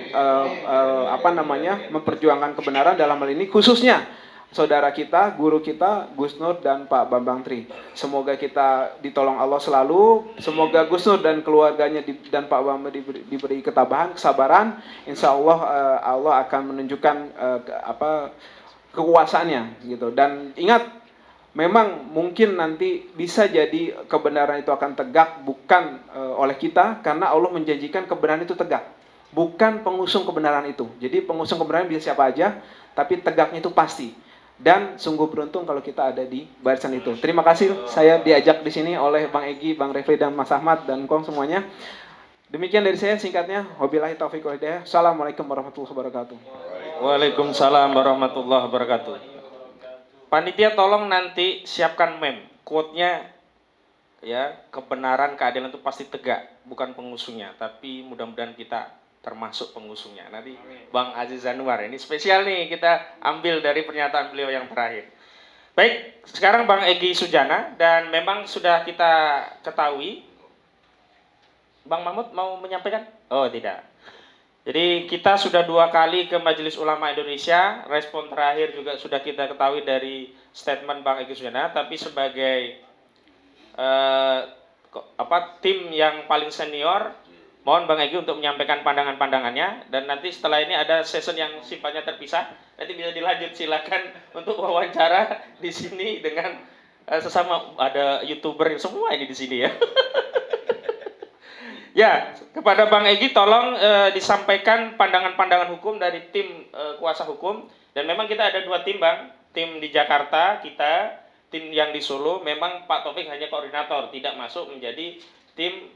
memperjuangkan kebenaran dalam hal ini, khususnya saudara kita, guru kita, Gus Nur dan Pak Bambang Tri. Semoga kita ditolong Allah selalu. Semoga Gus Nur dan keluarganya dan Pak Bambang diberi ketabahan, kesabaran. Insya Allah Allah akan menunjukkan kekuasaannya gitu. Dan ingat, memang mungkin nanti bisa jadi kebenaran itu akan tegak bukan oleh kita, karena Allah menjanjikan kebenaran itu tegak, bukan pengusung kebenaran itu. Jadi pengusung kebenaran bisa siapa aja, tapi tegaknya itu pasti. Dan sungguh beruntung kalau kita ada di barisan itu. Terima kasih saya diajak di sini oleh Bang Egy, Bang Refli dan Mas Ahmad dan Kong semuanya. Demikian dari saya singkatnya. Wabillahi taufiq wal hidayah. Assalamualaikum warahmatullahi wabarakatuh. Waalaikumsalam warahmatullahi wabarakatuh. Panitia tolong nanti siapkan meme, quote-nya ya, kebenaran keadilan itu pasti tegak, bukan pengusungnya, tapi mudah-mudahan kita termasuk pengusungnya. Nanti Bang Aziz Anwar, ini spesial nih, kita ambil dari pernyataan beliau yang terakhir. Baik, sekarang Bang Egy Sujana, dan memang sudah kita ketahui, Bang Mahmud mau menyampaikan? Oh tidak. Jadi kita sudah 2 kali ke Majelis Ulama Indonesia, respon terakhir juga sudah kita ketahui dari statement Bang Egy Sujana, tapi sebagai tim yang paling senior, mohon Bang Egy untuk menyampaikan pandangan-pandangannya, dan nanti setelah ini ada session yang sifatnya terpisah, nanti bisa dilanjut, silakan untuk wawancara di sini dengan sesama, ada YouTuber semua ini di sini ya. Ya, kepada Bang Egy tolong disampaikan pandangan-pandangan hukum dari tim kuasa hukum, dan memang kita ada 2 tim Bang, tim di Jakarta kita, tim yang di Solo, memang Pak Taufik hanya koordinator, tidak masuk menjadi tim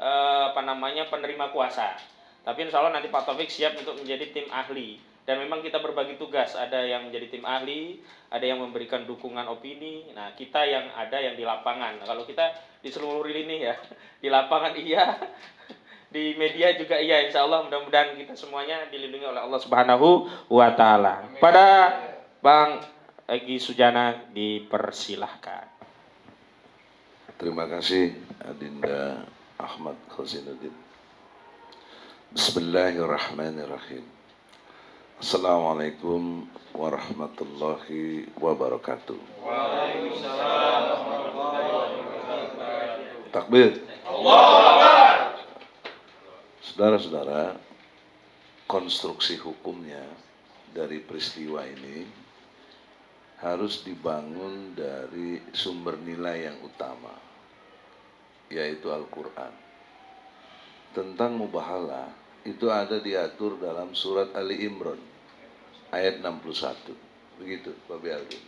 penerima kuasa. Tapi insya Allah nanti Pak Taufik siap untuk menjadi tim ahli. Dan memang kita berbagi tugas, ada yang menjadi tim ahli, ada yang memberikan dukungan opini. Nah, kita yang ada yang di lapangan. Nah, kalau kita di seluruh lini ya, di lapangan iya, di media juga iya. Insya Allah mudah-mudahan kita semuanya dilindungi oleh Allah Subhanahu wa Ta'ala. Pada Bang Egy Sujana dipersilahkan. Terima kasih Adinda Ahmad Khosinuddin. Bismillahirrahmanirrahim. Assalamualaikum warahmatullahi wabarakatuh. Waalaikumsalam warahmatullahi wabarakatuh. Takbir. Allahu Akbar. Saudara-saudara, konstruksi hukumnya dari peristiwa ini harus dibangun dari sumber nilai yang utama, yaitu Al-Quran. Tentang mubahalah itu ada diatur dalam surat Ali Imran ayat 61. Begitu Pak Bialdi,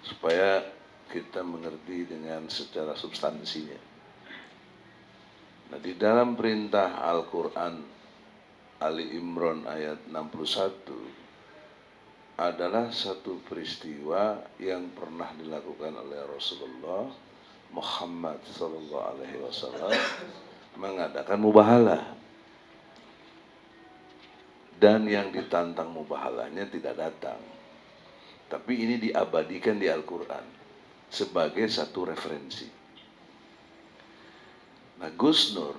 supaya kita mengerti dengan secara substansinya. Nah, di dalam perintah Al-Quran Ali Imran ayat 61 adalah satu peristiwa yang pernah dilakukan oleh Rasulullah Muhammad SAW mengadakan mubahalah, dan yang ditantang mubahalahnya tidak datang, tapi ini diabadikan di Al-Quran sebagai satu referensi. Nah, Gus Nur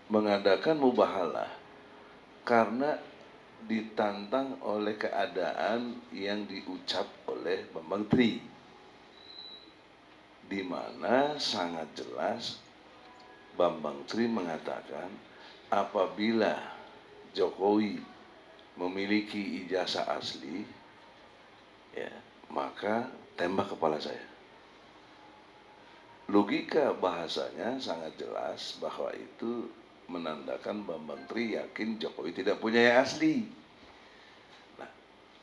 mengadakan mubahalah karena ditantang oleh keadaan yang diucap oleh Bambang Tri, di mana sangat jelas Bambang Tri mengatakan apabila Jokowi memiliki ijazah asli, ya, maka tembak kepala saya. logika bahasanya sangat jelas bahwa itu menandakan Bambang Tri yakin Jokowi tidak punya yang asli. Nah,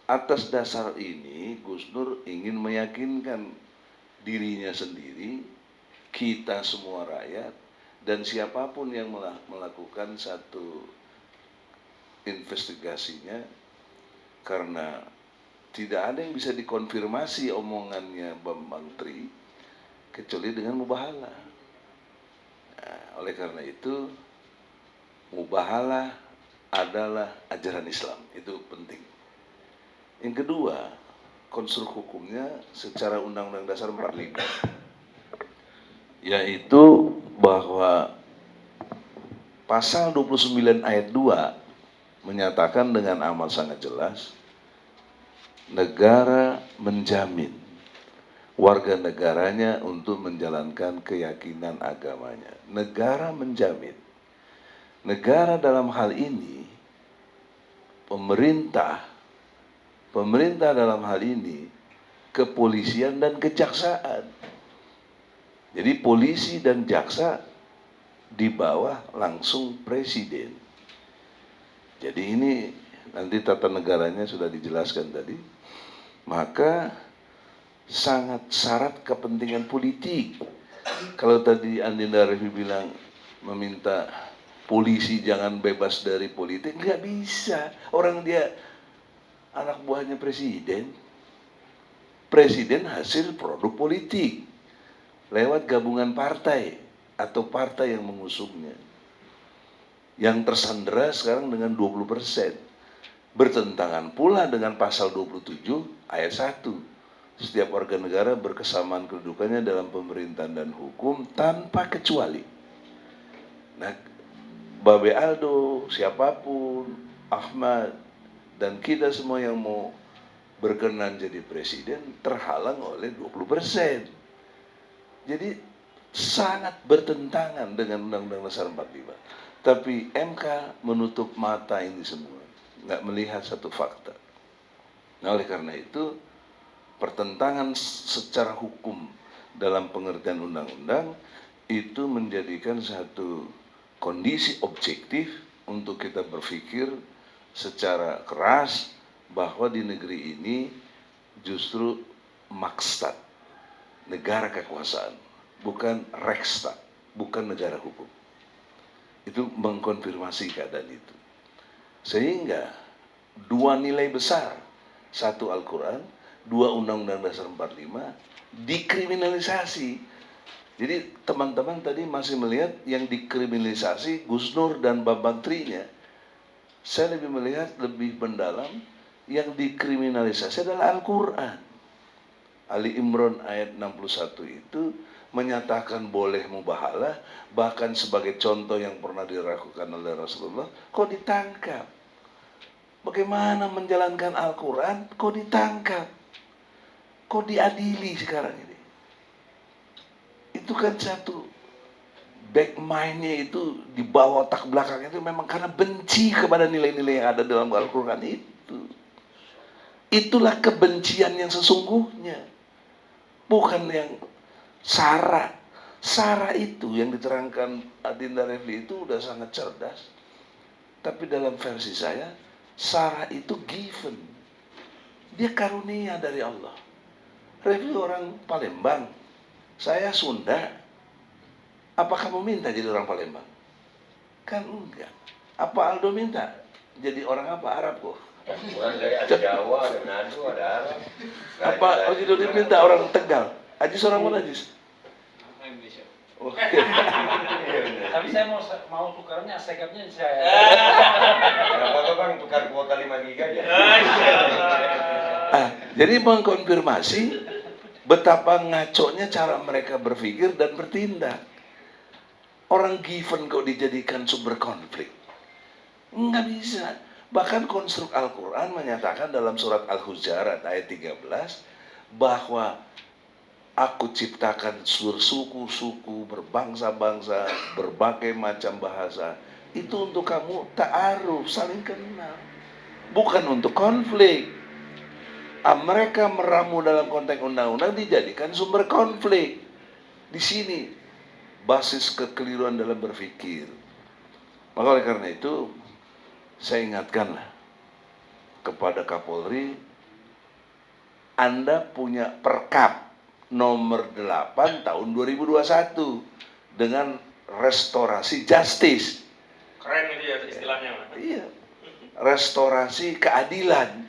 atas dasar ini Gus Nur ingin meyakinkan dirinya sendiri, kita semua rakyat, dan siapapun yang melakukan satu investigasinya, karena tidak ada yang bisa dikonfirmasi omongannya Bambang Tri kecuali dengan mubahalah. Nah, oleh karena itu mubahalah adalah ajaran Islam, itu penting. Yang kedua, konstruk hukumnya secara Undang-Undang Dasar 45, yaitu bahwa pasal 29 ayat 2 menyatakan dengan amat sangat jelas, negara menjamin warga negaranya untuk menjalankan keyakinan agamanya. Negara menjamin. Negara dalam hal ini, pemerintah dalam hal ini, kepolisian dan kejaksaan. Jadi polisi dan jaksa di bawah langsung presiden. Jadi ini nanti tata negaranya sudah dijelaskan tadi. Maka sangat syarat kepentingan politik. Kalau tadi Andina Revi bilang meminta polisi jangan bebas dari politik, nggak bisa. Orang dia anak buahnya presiden. Presiden hasil produk politik lewat gabungan partai atau partai yang mengusungnya. Yang tersandera sekarang dengan 20%. Bertentangan pula dengan pasal 27 ayat 1. Setiap warga negara berkesamaan kedudukannya dalam pemerintahan dan hukum tanpa kecuali. Nah, Babe Aldo, siapapun, Ahmad, dan kita semua yang mau berkenan jadi presiden terhalang oleh 20%. Jadi sangat bertentangan dengan Undang-Undang Dasar 45. Tapi MK menutup mata ini semua, nggak melihat satu fakta. Nah, oleh karena itu pertentangan secara hukum dalam pengertian undang-undang itu menjadikan satu kondisi objektif untuk kita berpikir secara keras bahwa di negeri ini justru Makstat, negara kekuasaan, bukan Rekstat, bukan negara hukum. Itu mengkonfirmasi keadaan itu. Sehingga dua nilai besar, satu Al-Quran, dua Undang-Undang Dasar 45, dikriminalisasi. Jadi teman-teman tadi masih melihat yang dikriminalisasi Gus Nur dan Bambang Tri-nya. Saya lebih melihat lebih mendalam, yang dikriminalisasi adalah Al-Quran. Ali Imran ayat 61 itu menyatakan boleh mubahalah, bahkan sebagai contoh yang pernah dilakukan oleh Rasulullah, kok ditangkap? Bagaimana menjalankan Al-Quran, kok ditangkap? Kok diadili sekarang ini? Itu kan satu back mind-nya itu di bawah otak belakangnya itu memang karena benci kepada nilai-nilai yang ada dalam Al-Quran itu. Itulah kebencian yang sesungguhnya, bukan yang sara. Sara itu yang diterangkan Adinda Refli itu udah sangat cerdas. Tapi dalam versi saya, Sara itu given. Dia karunia dari Allah. Refli orang Palembang, saya Sunda. Apa kamu minta jadi orang Palembang? Kan enggak. Apa Aldo minta jadi orang apa? Arab kok. Ada Jawa, ada Nado, ada Arab. Apa Oji Dodi minta orang Tegal? Ajis orang mana Ajis? Indonesia. Oh. Tapi saya mau tukarnya sekatnya saya. Gak apa-apa bang, tukar kuota 5 giga ya. Jadi mengkonfirmasi betapa ngaconya cara mereka berpikir dan bertindak. Orang given kok dijadikan sumber konflik? Nggak bisa. Bahkan konstruk Al-Quran menyatakan dalam surat Al-Hujarat ayat 13 bahwa aku ciptakan suku-suku, berbangsa-bangsa, berbagai macam bahasa. Itu untuk kamu ta'aruf, saling kenal. Bukan untuk konflik. Mereka meramu dalam konteks undang-undang dijadikan sumber konflik. Di sini basis kekeliruan dalam berpikir. Maka oleh karena itu saya ingatkanlah kepada Kapolri, Anda punya Perkap nomor 8 tahun 2021 dengan restorasi justice. Keren itu ya istilahnya. Iya, restorasi keadilan.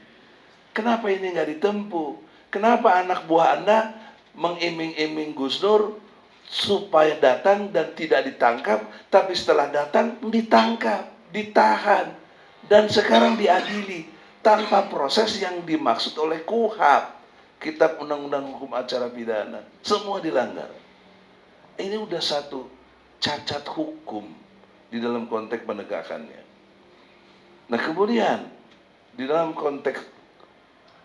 Kenapa ini nggak ditempuh? Kenapa anak buah Anda mengiming-iming Gus Nur supaya datang dan tidak ditangkap, tapi setelah datang ditangkap, ditahan, dan sekarang diadili tanpa proses yang dimaksud oleh KUHAP, Kitab Undang-Undang Hukum Acara Pidana. Semua dilanggar. Ini udah satu cacat hukum di dalam konteks penegakannya. Nah kemudian di dalam konteks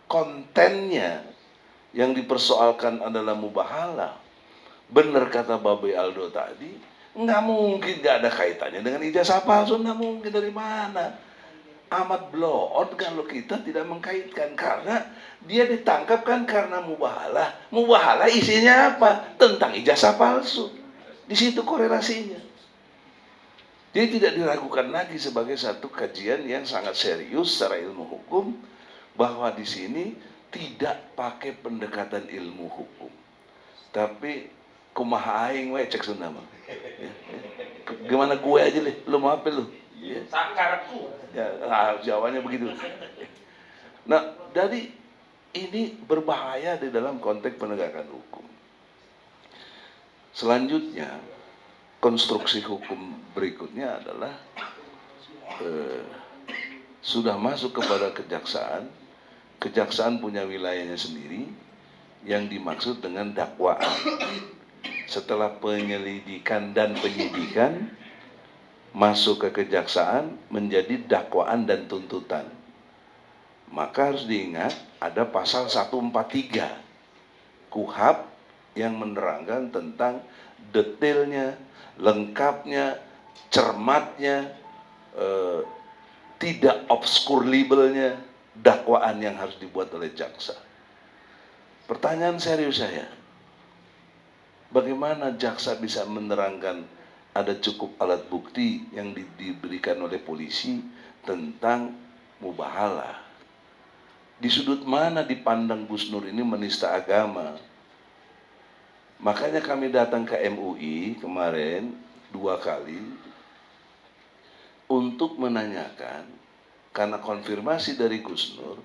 kontennya yang dipersoalkan adalah mubahalah. Benar kata Babe Aldo tadi, nggak mungkin nggak ada kaitannya dengan ijazah palsu, nggak mungkin. Dari mana? Amat blow on kalau kita tidak mengkaitkan, karena dia ditangkap kan karena mubahalah. Mubahalah isinya apa? Tentang ijazah palsu. Di situ korelasinya. Jadi tidak diragukan lagi sebagai satu kajian yang sangat serius secara ilmu hukum, bahwa di sini tidak pakai pendekatan ilmu hukum, tapi kumaha aing we cek Sunda mah. Gimana gue aja lu mau apa lu? Sakarku. Ya, Jawanya begitu. Nah, jadi ini berbahaya di dalam konteks penegakan hukum. Selanjutnya, konstruksi hukum berikutnya adalah sudah masuk kepada kejaksaan. Kejaksaan punya wilayahnya sendiri yang dimaksud dengan dakwaan. Setelah penyelidikan dan penyidikan, masuk ke kejaksaan menjadi dakwaan dan tuntutan. Maka harus diingat ada pasal 143 KUHAP yang menerangkan tentang detailnya, lengkapnya, cermatnya, tidak obskur libelnya dakwaan yang harus dibuat oleh jaksa. Pertanyaan serius saya, bagaimana jaksa bisa menerangkan ada cukup alat bukti yang diberikan oleh polisi tentang mubahalah? Di sudut mana dipandang Gus Nur ini menista agama? Makanya kami datang ke MUI kemarin 2 kali untuk menanyakan, karena konfirmasi dari Gus Nur,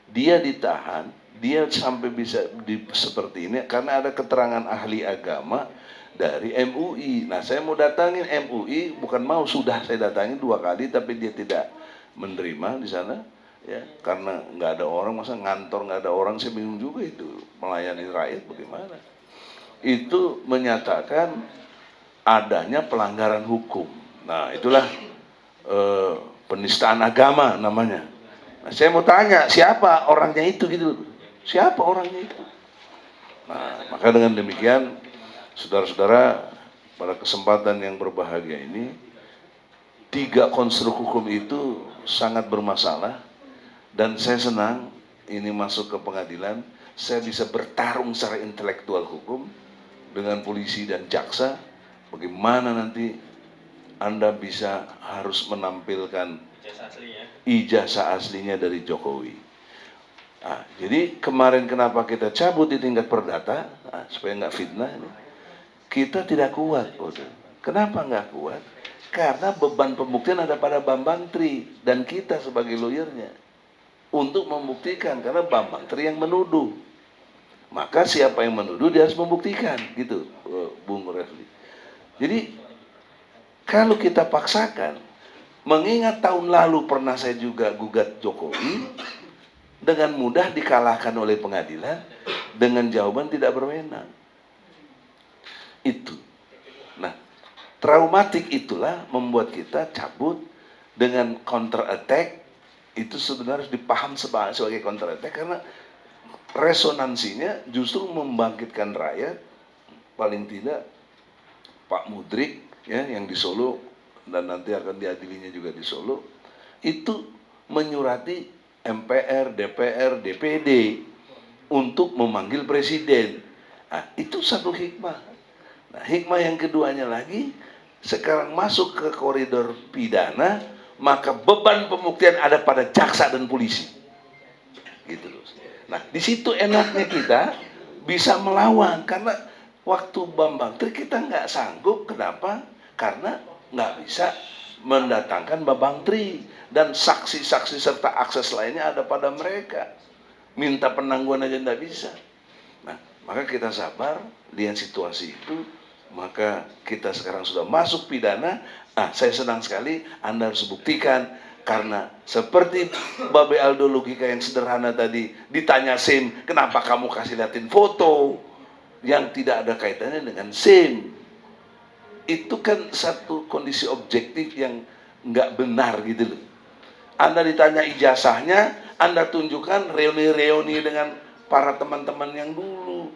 dia ditahan, dia sampai bisa seperti ini karena ada keterangan ahli agama dari MUI. Nah, saya mau datangin MUI, bukan mau, sudah saya datangin 2 kali, tapi dia tidak menerima di sana, ya, karena nggak ada orang. Masa ngantor nggak ada orang, saya bingung juga itu, melayani rakyat bagaimana. Itu menyatakan adanya pelanggaran hukum. Nah, itulah penistaan agama namanya. Nah, saya mau tanya, siapa orangnya itu gitu? Siapa orangnya itu? Nah, maka dengan demikian, saudara-saudara, pada kesempatan yang berbahagia ini, 3 konstruk hukum itu sangat bermasalah, dan saya senang ini masuk ke pengadilan. Saya bisa bertarung secara intelektual hukum dengan polisi dan jaksa. Bagaimana nanti Anda bisa harus menampilkan ijazah aslinya dari Jokowi. Nah, jadi kemarin kenapa kita cabut di tingkat perdata, supaya nggak fitnah ini. Kita tidak kuat. Kenapa nggak kuat? Karena beban pembuktian ada pada Bambang Tri dan kita sebagai lawyernya untuk membuktikan, karena Bambang Tri yang menuduh. Maka siapa yang menuduh dia harus membuktikan, gitu, Bung Refli. Jadi kalau kita paksakan, mengingat tahun lalu pernah saya juga gugat Jokowi, dengan mudah dikalahkan oleh pengadilan dengan jawaban tidak berwenang. Itu. Nah, traumatik itulah membuat kita cabut dengan counter attack. Itu sebenarnya harus dipaham sebagai counter attack, karena resonansinya justru membangkitkan rakyat. Paling tidak Pak Mudrik, ya, yang di Solo dan nanti akan diadilinya juga di Solo, itu menyurati MPR, DPR, DPD untuk memanggil presiden. Nah, itu satu hikmah. Nah, hikmah yang keduanya lagi, sekarang masuk ke koridor pidana, maka beban pembuktian ada pada jaksa dan polisi. Gitu loh. Nah, di situ enaknya kita bisa melawan, karena waktu Bambang Tri kita nggak sanggup. Kenapa? Karena nggak bisa mendatangkan Bambang Tri dan saksi-saksi serta akses lainnya ada pada mereka. Minta penangguhan aja nggak bisa. Nah, maka kita sabar, lihat situasi itu, maka kita sekarang sudah masuk pidana. Saya senang sekali Anda harus buktikan, karena seperti Babe Aldo logika yang sederhana tadi, ditanya SIM, kenapa kamu kasih liatin foto yang tidak ada kaitannya dengan SIM? Itu kan satu kondisi objektif yang nggak benar gitu loh. Anda ditanya ijazahnya, Anda tunjukkan reuni-reuni dengan para teman-teman yang dulu.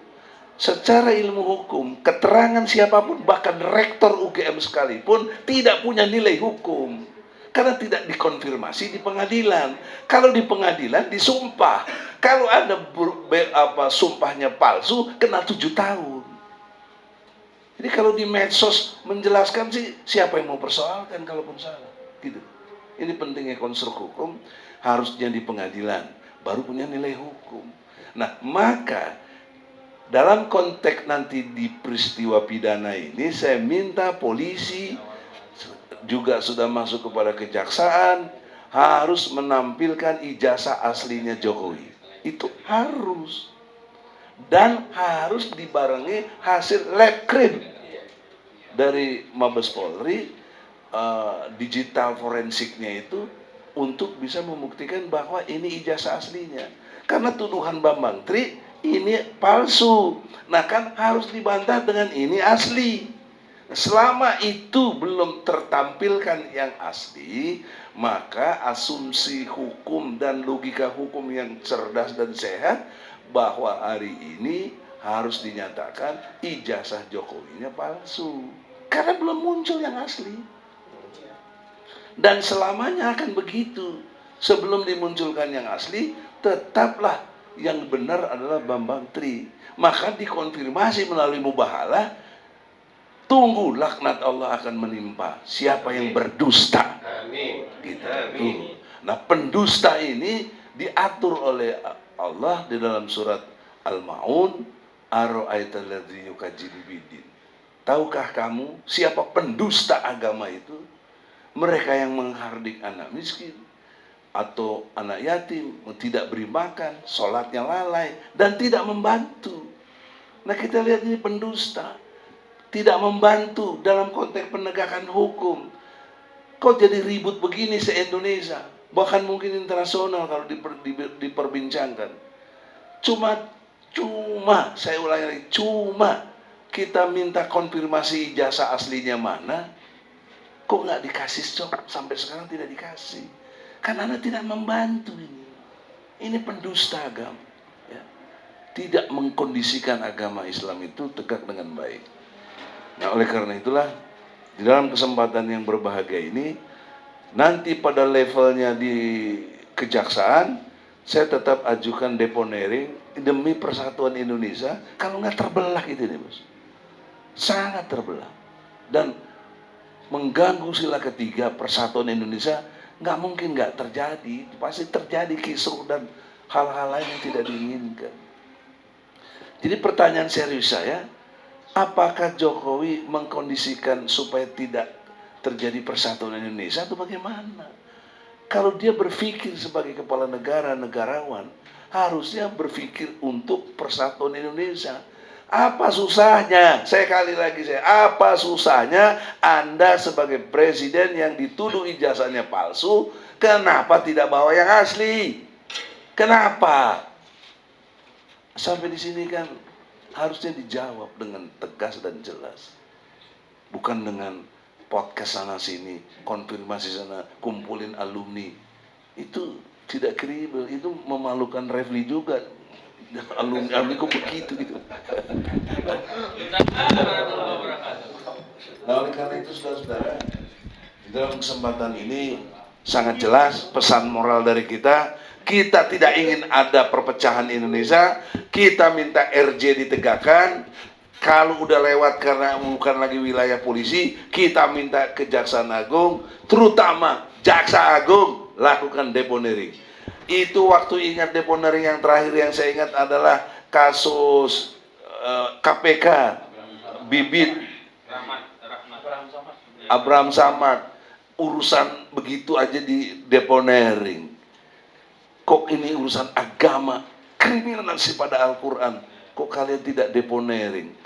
Secara ilmu hukum, keterangan siapapun, bahkan rektor UGM sekalipun, tidak punya nilai hukum. Karena tidak dikonfirmasi di pengadilan. Kalau di pengadilan disumpah. Kalau ada sumpahnya palsu, kena 7 tahun. Jadi kalau di medsos menjelaskan sih, siapa yang mau persoalkan kalaupun salah. Gitu. Ini pentingnya konstruk hukum, harusnya di pengadilan, baru punya nilai hukum. Nah, maka dalam konteks nanti di peristiwa pidana ini, saya minta polisi juga sudah masuk kepada kejaksaan, harus menampilkan ijazah aslinya Jokowi. Itu harus. Dan harus dibarengi hasil lab krim dari Mabes Polri, digital forensiknya itu, untuk bisa membuktikan bahwa ini ijazah aslinya. Karena tuduhan Bambang Tri ini palsu. Nah, kan harus dibantah dengan ini asli. Selama itu belum tertampilkan yang asli, maka asumsi hukum dan logika hukum yang cerdas dan sehat bahwa hari ini harus dinyatakan ijazah Jokowinya palsu. Karena belum muncul yang asli. Dan selamanya akan begitu. Sebelum dimunculkan yang asli, tetaplah yang benar adalah Bambang Tri. Maka dikonfirmasi melalui mubahalah, tunggu laknat Allah akan menimpa siapa yang berdusta. Amin. Gitu. Nah, pendusta ini diatur oleh Allah di dalam surat Al-Maun, Ara'aital ladzi yukadzibu biddin. Tahukah kamu siapa pendusta agama itu? Mereka yang menghardik anak miskin atau anak yatim, tidak beri makan, sholatnya lalai, dan tidak membantu. Nah, kita lihat ini pendusta, tidak membantu dalam konteks penegakan hukum. Kok jadi ribut begini se-Indonesia, bahkan mungkin internasional kalau diperbincangkan. Cuma saya ulangi lagi, cuma kita minta konfirmasi ijazah aslinya mana, kok nggak dikasih stok, sampai sekarang tidak dikasih. Karena Anda tidak membantu ini. Ini pendusta agama. Ya. Tidak mengkondisikan agama Islam itu tegak dengan baik. Nah, oleh karena itulah, di dalam kesempatan yang berbahagia ini, nanti pada levelnya di kejaksaan, saya tetap ajukan deponering demi persatuan Indonesia. Kalau nggak terbelah gitu nih, Bos. Sangat terbelah. Dan mengganggu sila ketiga persatuan Indonesia, nggak mungkin nggak terjadi. Pasti terjadi kisruh dan hal-hal lain yang tidak diinginkan. Jadi pertanyaan serius saya, apakah Jokowi mengkondisikan supaya tidak terjadi persatuan Indonesia atau bagaimana? Kalau dia berpikir sebagai kepala negara, negarawan, harusnya berpikir untuk persatuan Indonesia. Apa susahnya? Apa susahnya Anda sebagai presiden yang dituduh ijazahnya palsu, kenapa tidak bawa yang asli? Kenapa? Sampai di sini kan harusnya dijawab dengan tegas dan jelas. Bukan dengan podcast sana sini, konfirmasi sana, kumpulin alumni. Itu tidak kredibel, itu memalukan Refli juga. Alumni kok begitu gitu. Nah, oleh karena itu saudara-saudara, di dalam kesempatan ini sangat jelas pesan moral dari kita. Kita tidak ingin ada perpecahan Indonesia. Kita minta RJ ditegakkan. Kalau udah lewat karena bukan lagi wilayah polisi, kita minta Kejaksaan Agung, terutama Jaksa Agung, lakukan deponering. Itu waktu ingat deponering yang terakhir yang saya ingat adalah kasus KPK, Bibit, Abraham Samad. Urusan begitu aja di deponering. Kok ini urusan agama, kriminalisasi pada Al-Quran, kok kalian tidak deponering?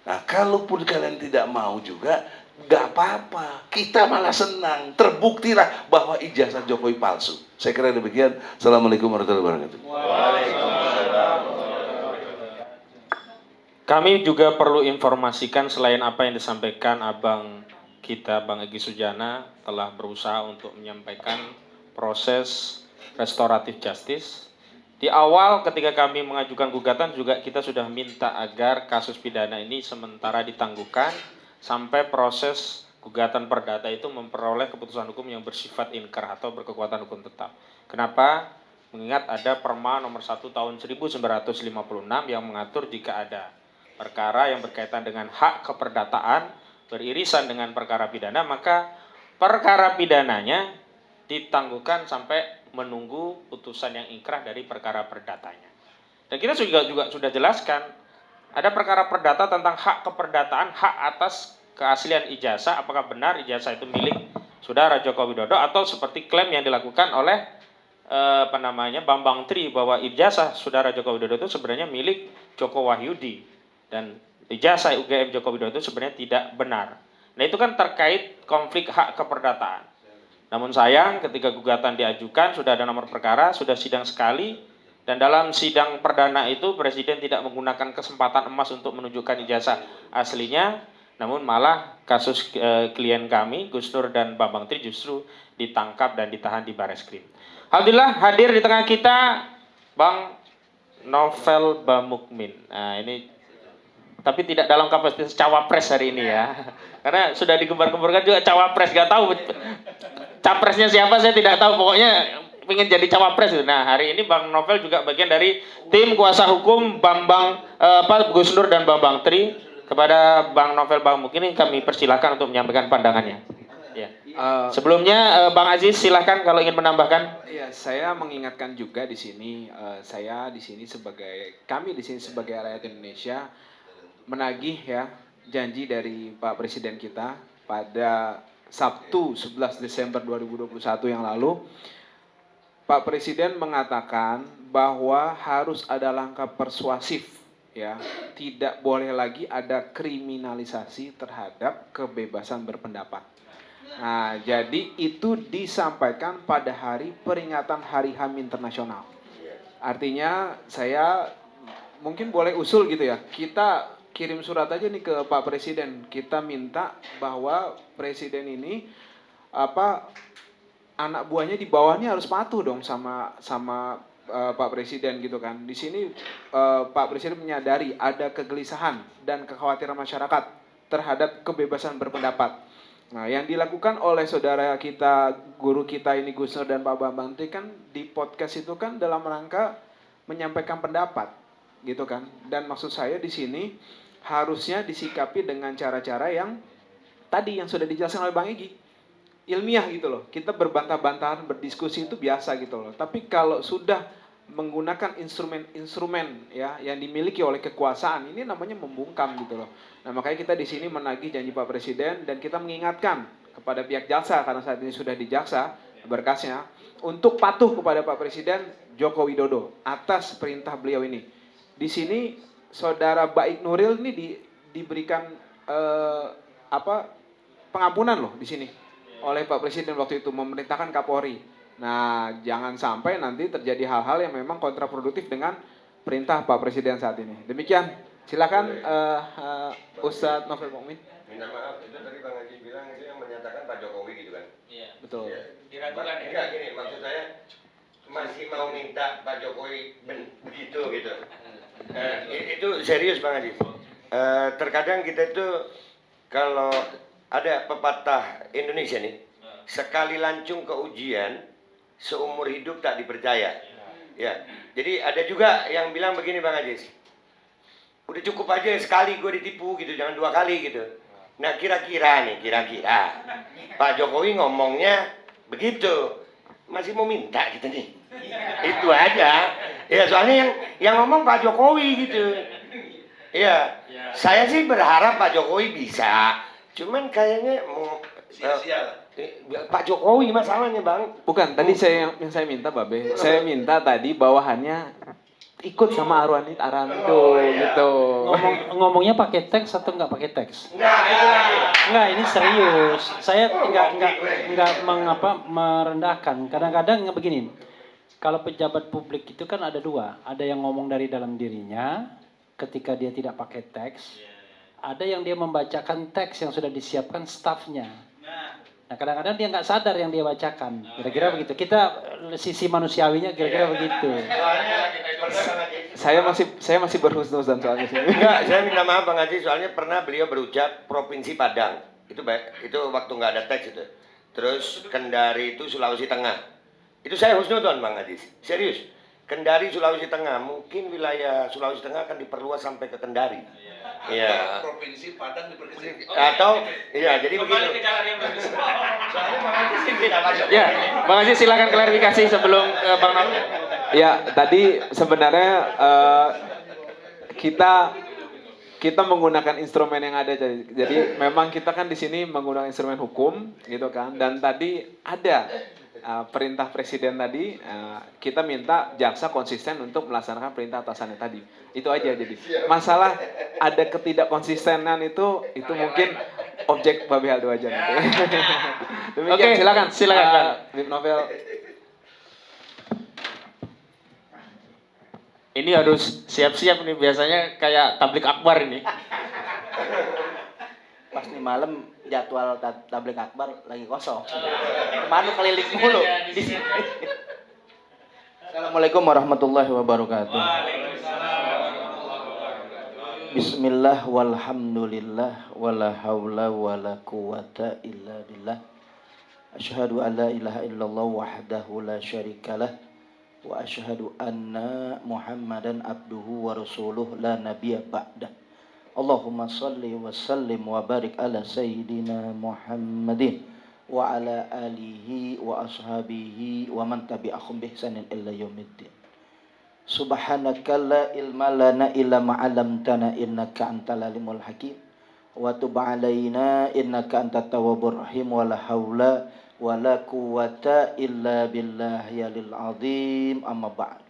Nah, kalaupun kalian tidak mau juga, gak apa-apa. Kita malah senang. Terbuktilah bahwa ijazah Jokowi palsu. Saya kira demikian. Assalamualaikum warahmatullahi wabarakatuh. Kami juga perlu informasikan selain apa yang disampaikan abang kita, Bang Egy Sujana, telah berusaha untuk menyampaikan proses restoratif justice. Di awal ketika kami mengajukan gugatan juga kita sudah minta agar kasus pidana ini sementara ditangguhkan sampai proses gugatan perdata itu memperoleh keputusan hukum yang bersifat inkrah atau berkekuatan hukum tetap. Kenapa? Mengingat ada Perma nomor 1 tahun 1956 yang mengatur jika ada perkara yang berkaitan dengan hak keperdataan beririsan dengan perkara pidana, maka perkara pidananya ditangguhkan sampai menunggu putusan yang inkrah dari perkara perdatanya. Dan kita juga sudah jelaskan, ada perkara perdata tentang hak keperdataan, hak atas keaslian ijazah, apakah benar ijazah itu milik Saudara Joko Widodo atau seperti klaim yang dilakukan oleh Bambang Tri bahwa ijazah Saudara Joko Widodo itu sebenarnya milik Joko Wahyudi dan ijazah UGM Joko Widodo itu sebenarnya tidak benar. Nah, itu kan terkait konflik hak keperdataan. Namun sayang ketika gugatan diajukan sudah ada nomor perkara, sudah sidang sekali, dan dalam sidang perdana itu Presiden tidak menggunakan kesempatan emas untuk menunjukkan ijazah aslinya, namun malah kasus klien kami, Gus Nur dan Bambang Tri justru ditangkap dan ditahan di Bareskrim. Alhamdulillah hadir di tengah kita Bang Novel Bamukmin. Nah ini tapi tidak dalam kapasitas cawapres hari ini ya, karena sudah digembar-gemborkan juga cawapres, gak tahu capresnya siapa saya tidak tahu, pokoknya ingin jadi cawapres. Nah hari ini Bang Novel juga bagian dari tim kuasa hukum Gus Nur dan Bambang Tri. Kepada Bang Novel Bamukmin ini kami persilahkan untuk menyampaikan pandangannya. Ya. Sebelumnya Bang Aziz silahkan kalau ingin menambahkan. Ya, saya mengingatkan juga di sini, kami di sini sebagai rakyat Indonesia menagih ya janji dari Pak Presiden kita pada Sabtu 11 Desember 2021 yang lalu. Pak Presiden mengatakan bahwa harus ada langkah persuasif ya, tidak boleh lagi ada kriminalisasi terhadap kebebasan berpendapat. Nah, jadi itu disampaikan pada hari peringatan Hari HAM Internasional. Artinya saya mungkin boleh usul gitu ya, kita kirim surat aja nih ke Pak Presiden. Kita minta bahwa Presiden ini anak buahnya di bawahnya harus patuh dong sama Pak Presiden gitu kan. Di sini Pak Presiden menyadari ada kegelisahan dan kekhawatiran masyarakat terhadap kebebasan berpendapat. Nah, yang dilakukan oleh saudara kita, guru kita ini Gus Nur dan Pak Bambang Tri kan di podcast itu kan dalam rangka menyampaikan pendapat gitu kan. Dan maksud saya di sini harusnya disikapi dengan cara-cara yang tadi yang sudah dijelaskan oleh Bang Egy, ilmiah gitu loh. Kita berbantah-bantahan, berdiskusi itu biasa gitu loh. Tapi kalau sudah menggunakan instrumen-instrumen ya yang dimiliki oleh kekuasaan, ini namanya membungkam gitu loh. Nah, makanya kita di sini menagih janji Pak Presiden dan kita mengingatkan kepada pihak jaksa karena saat ini sudah di jaksa berkasnya untuk patuh kepada Pak Presiden Joko Widodo atas perintah beliau ini. Di sini Saudara Baik Nuril ini diberikan pengampunan loh di sini oleh Pak Presiden waktu itu memerintahkan Kapolri. Nah, jangan sampai nanti terjadi hal-hal yang memang kontraproduktif dengan perintah Pak Presiden saat ini. Demikian, silakan Ustadz Novel Bamukmin. Minta maaf, itu tadi Bang Haji bilang itu yang menyatakan Pak Jokowi gitu kan? Iya. Betul. Ya. Diragukan ya? Enggak gini, maksud saya masih mau minta Pak Jokowi begitu gitu. Itu serius Bang Haji. Terkadang kita itu kalau ada pepatah Indonesia nih, sekali lancung ke ujian, seumur hidup tak dipercaya. Ya, jadi ada juga yang bilang begini Bang Haji, Udah cukup aja sekali gue ditipu gitu, jangan 2 kali gitu. Nah kira-kira Pak Jokowi ngomongnya begitu, masih mau minta gitu nih. Itu aja. Ya soalnya yang ngomong Pak Jokowi gitu. Iya, saya sih berharap Pak Jokowi bisa. Cuman kayaknya mau Pak Jokowi masalahnya bang. Bukan, tadi yang saya minta Babe, saya minta tadi bawahannya ikut sama Arwani Aranto gitu. Ngomongnya pakai teks atau nggak pakai teks? Nggak, ini serius. Saya nggak merendahkan. Kadang-kadang begini. Kalau pejabat publik itu kan ada 2. Ada yang ngomong dari dalam dirinya ketika dia tidak pakai teks. Ada yang dia membacakan teks yang sudah disiapkan stafnya. Nah kadang-kadang dia nggak sadar yang dia bacakan. Kira-kira begitu. Kita sisi manusiawinya kira-kira begitu. Saya masih berhusnuzan soalnya sih. Enggak, saya minta maaf Bang Haji, soalnya pernah beliau berucap Provinsi Padang. Itu waktu nggak ada teks itu. Terus Kendari itu Sulawesi Tengah. Itu saya husnuzon Bang Haji. Serius. Kendari Sulawesi Tengah, mungkin wilayah Sulawesi Tengah akan diperluas sampai ke Kendari. Iya. Provinsi Padang diperkecil. Atau iya, jadi begitu. Ya, Bang Aziz silakan klarifikasi sebelum Bang Nol. Ya, tadi sebenarnya kita menggunakan instrumen yang ada. Jadi memang kita kan di sini menggunakan instrumen hukum gitu kan. Dan tadi ada perintah presiden tadi, kita minta jaksa konsisten untuk melaksanakan perintah atasannya tadi. Itu aja jadi. Masalah ada ketidakkonsistenan itu mungkin objek Babe Aldo aja nanti. Oke, silakan. Bib Novel. Ini harus siap-siap nih, biasanya kayak tablik akbar ini. Pas nih malam jadwal tablik akbar lagi kosong. Kemana keliling mulu. Assalamualaikum warahmatullahi wabarakatuh. Bismillah walhamdulillah wala haula wala quwata illa billah. Asyhadu an la ilaha illallah wahdahu la syarikalah wa asyhadu anna Muhammadan abduhu wa rasuluh la nabiyya ba'dah. Allahumma salli wa sallim wa barik ala sayyidina Muhammadin wa ala alihi wa ashabihi wa man tabi'ahum bi ihsanin illa yaumiddin. Subhanaka la ilma lana illa ma 'allamtana innaka antal alimul hakim wa tub 'alaina innaka antat tawwabur rahim wa la haula wa la quwwata illa billahil azim amma ba'd.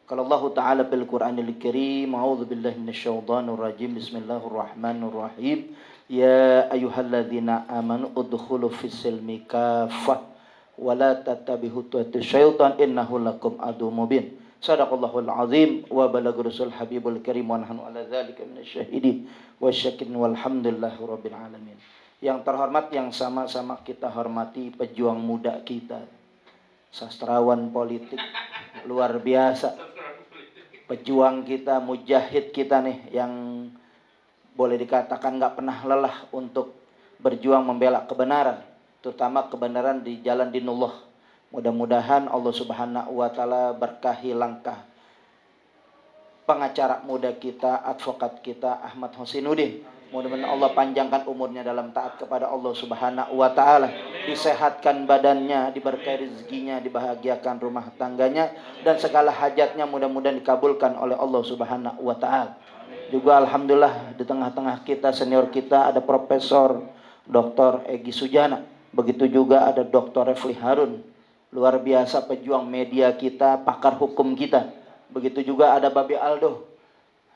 Qala Allah Ta'ala bil Qur'anil Karim, a'udzu billahi minasyaitonir rajim. Bismillahirrahmanirrahim. Ya ayyuhalladzina amanu udkhulu fis silmi kaffah wa la tattabi'u khutuwatish syaitan innahu lakum aduwwun mubin. Sadaqallahul azim wa balagha rasul habibul karim wa nahnu ala dzalika minasyahidin wasyakirin walhamdulillahi rabbil alamin. Yang terhormat, yang sama-sama kita hormati pejuang muda kita, sastrawan politik luar biasa, pejuang kita, mujahid kita nih, yang boleh dikatakan nggak pernah lelah untuk berjuang membela kebenaran, terutama kebenaran di jalan dinullah. Mudah-mudahan Allah Subhanahu wa Ta'ala berkahi langkah pengacara muda kita, advokat kita Ahmad Hosinuddin. Mudah-mudahan Allah panjangkan umurnya dalam taat kepada Allah Subhanahu wa Ta'ala, disehatkan badannya, diberkahi rezekinya, dibahagiakan rumah tangganya, dan segala hajatnya mudah-mudahan dikabulkan oleh Allah Subhanahu wa Ta'ala. Juga alhamdulillah di tengah-tengah kita, senior kita, ada Profesor Dr. Egy Sujana. Begitu juga ada Dr. Refli Harun, luar biasa pejuang media kita, pakar hukum kita. Begitu juga ada Babe Aldo,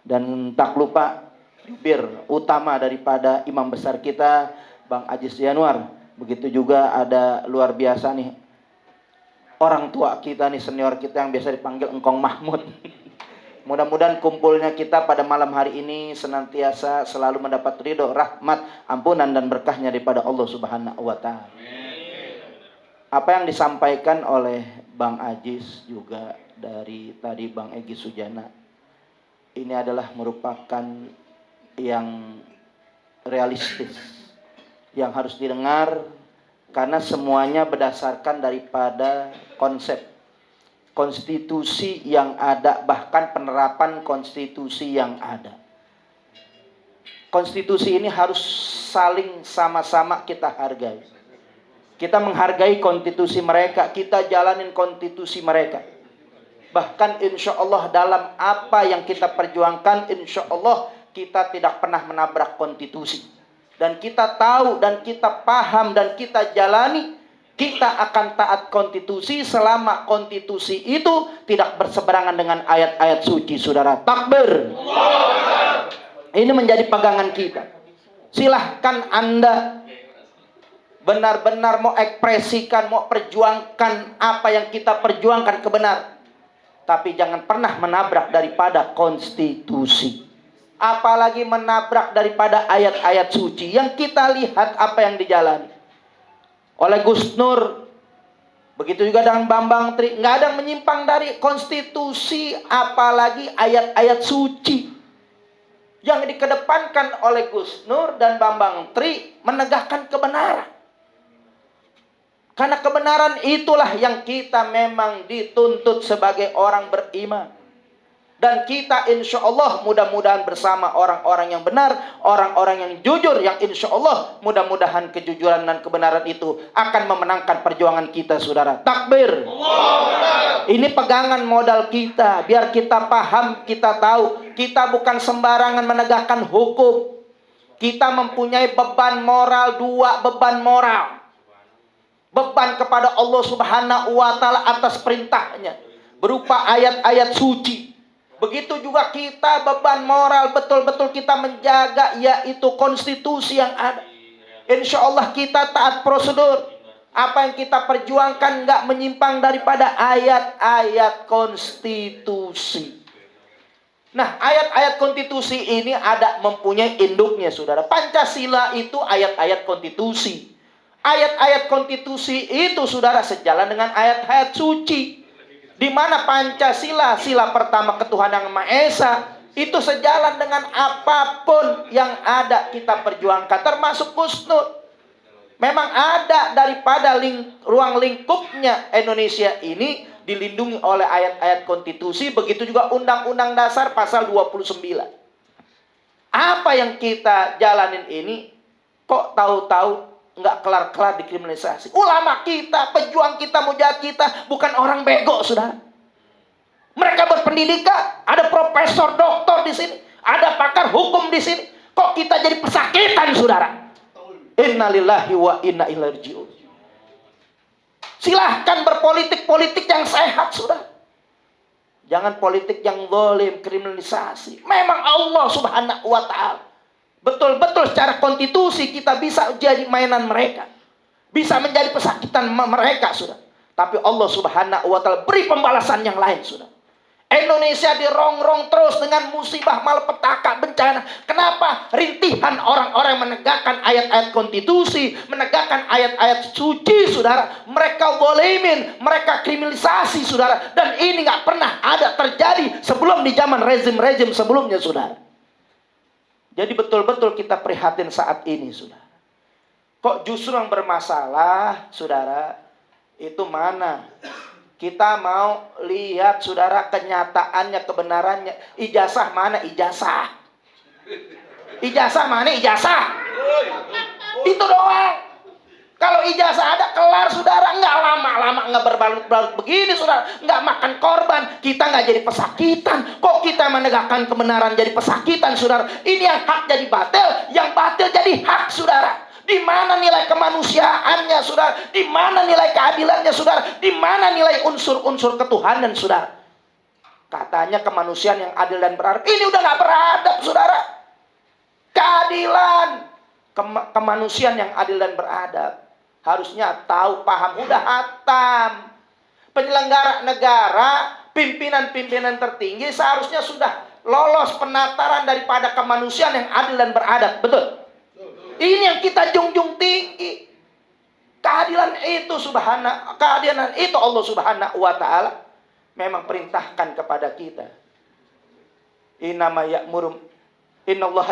dan tak lupa jubir utama daripada imam besar kita, Bang Aziz Yanuar. Begitu juga ada luar biasa nih orang tua kita nih, senior kita yang biasa dipanggil Engkong Mahmud. Mudah-mudahan kumpulnya kita pada malam hari ini senantiasa selalu mendapat ridho, rahmat, ampunan dan berkahnya daripada Allah Subhanahu wa Ta'ala. Apa yang disampaikan oleh Bang Aziz juga dari tadi Bang Egy Sujana, ini adalah merupakan yang realistis, yang harus didengar, karena semuanya berdasarkan daripada konsep konstitusi yang ada, bahkan penerapan konstitusi yang ada. konstitusi ini harus saling sama-sama kita hargai. Kita menghargai konstitusi mereka, kita jalanin konstitusi mereka. Bahkan insya Allah dalam apa yang kita perjuangkan, insya Allah kita tidak pernah menabrak konstitusi. Dan kita tahu dan kita paham dan kita jalani, kita akan taat konstitusi selama konstitusi itu tidak berseberangan dengan ayat-ayat suci, saudara. Takbir. Ini menjadi pegangan kita. Silahkan Anda benar-benar mau ekspresikan, mau perjuangkan apa yang kita perjuangkan kebenaran. Tapi jangan pernah menabrak daripada konstitusi. Apalagi menabrak daripada ayat-ayat suci. Yang kita lihat apa yang dijalani oleh Gus Nur. Begitu juga dengan Bambang Tri. Nggak ada yang menyimpang dari konstitusi, apalagi ayat-ayat suci. Yang dikedepankan oleh Gus Nur dan Bambang Tri menegakkan kebenaran. Karena kebenaran itulah yang kita memang dituntut sebagai orang beriman. Dan kita insya Allah mudah-mudahan bersama orang-orang yang benar, orang-orang yang jujur, yang insya Allah mudah-mudahan kejujuran dan kebenaran itu akan memenangkan perjuangan kita, saudara. Takbir. Ini pegangan modal kita, biar kita paham, kita tahu, kita bukan sembarangan menegakkan hukum. Kita mempunyai beban moral, 2 beban moral. Beban kepada Allah Subhanahu wa Ta'ala atas perintahnya berupa ayat-ayat suci. Begitu juga kita beban moral, betul-betul kita menjaga yaitu konstitusi yang ada. Insya Allah kita taat prosedur. Apa yang kita perjuangkan nggak menyimpang daripada ayat-ayat konstitusi. Nah, ayat-ayat konstitusi ini ada mempunyai induknya, saudara. Pancasila itu ayat-ayat konstitusi. Ayat-ayat konstitusi itu, saudara, sejalan dengan ayat-ayat suci. Di mana Pancasila, sila pertama ketuhanan yang Maha Esa, itu sejalan dengan apapun yang ada kita perjuangkan, termasuk Gus Nur. Memang ada daripada ruang lingkupnya Indonesia ini dilindungi oleh ayat-ayat konstitusi, begitu juga Undang-Undang Dasar pasal 29. Apa yang kita jalanin ini kok tahu-tahu nggak kelar-kelar dikriminalisasi. Ulama kita, pejuang kita, mujahid kita bukan orang bego, saudara. Mereka berpendidikan, ada profesor, doktor di sini, ada pakar hukum di sini. Kok kita jadi pesakitan, saudara? Innalillahi wa inna ilaihi raji'un. Silahkan berpolitik-politik yang sehat, saudara. Jangan politik yang zalim, kriminalisasi. Memang Allah Subhanahu wa Ta'ala betul-betul secara konstitusi kita bisa jadi mainan mereka. Bisa menjadi pesakitan mereka, saudara. Tapi Allah Subhanahu wa Ta'ala beri pembalasan yang lain, saudara. Indonesia dirongrong terus dengan musibah, malapetaka, bencana. Kenapa? Rintihan orang-orang menegakkan ayat-ayat konstitusi, menegakkan ayat-ayat suci, saudara. Mereka zalimin, mereka kriminalisasi, saudara. Dan ini nggak pernah ada terjadi sebelum di zaman rezim-rezim sebelumnya, saudara. Jadi betul-betul kita prihatin saat ini, saudara. Kok justru yang bermasalah, saudara, itu mana? Kita mau lihat, saudara, kenyataannya, kebenarannya. Ijazah mana ijazah? Ijazah mana ijazah? Itu doang. Kalau ijazah ada kelar, saudara. Nggak lama-lama, nggak berbalut-balut begini, saudara. Nggak makan korban. Kita nggak jadi pesakitan. Kok kita menegakkan kebenaran jadi pesakitan, saudara? Ini yang hak jadi batil, yang batil jadi hak, saudara. Di mana nilai kemanusiaannya, saudara? Di mana nilai keadilannya, saudara? Di mana nilai unsur-unsur ketuhanan, saudara? Katanya kemanusiaan yang adil dan beradab. Ini udah nggak beradab, saudara. Keadilan, kemanusiaan yang adil dan beradab. Harusnya tahu, paham, udah hatam. Penyelenggara negara, pimpinan-pimpinan tertinggi seharusnya sudah lolos penataran daripada kemanusiaan yang adil dan beradab. Betul? Ini yang kita junjung tinggi. Keadilan itu keadilan itu Allah Subhanahu wa Ta'ala memang perintahkan kepada kita. Innallaha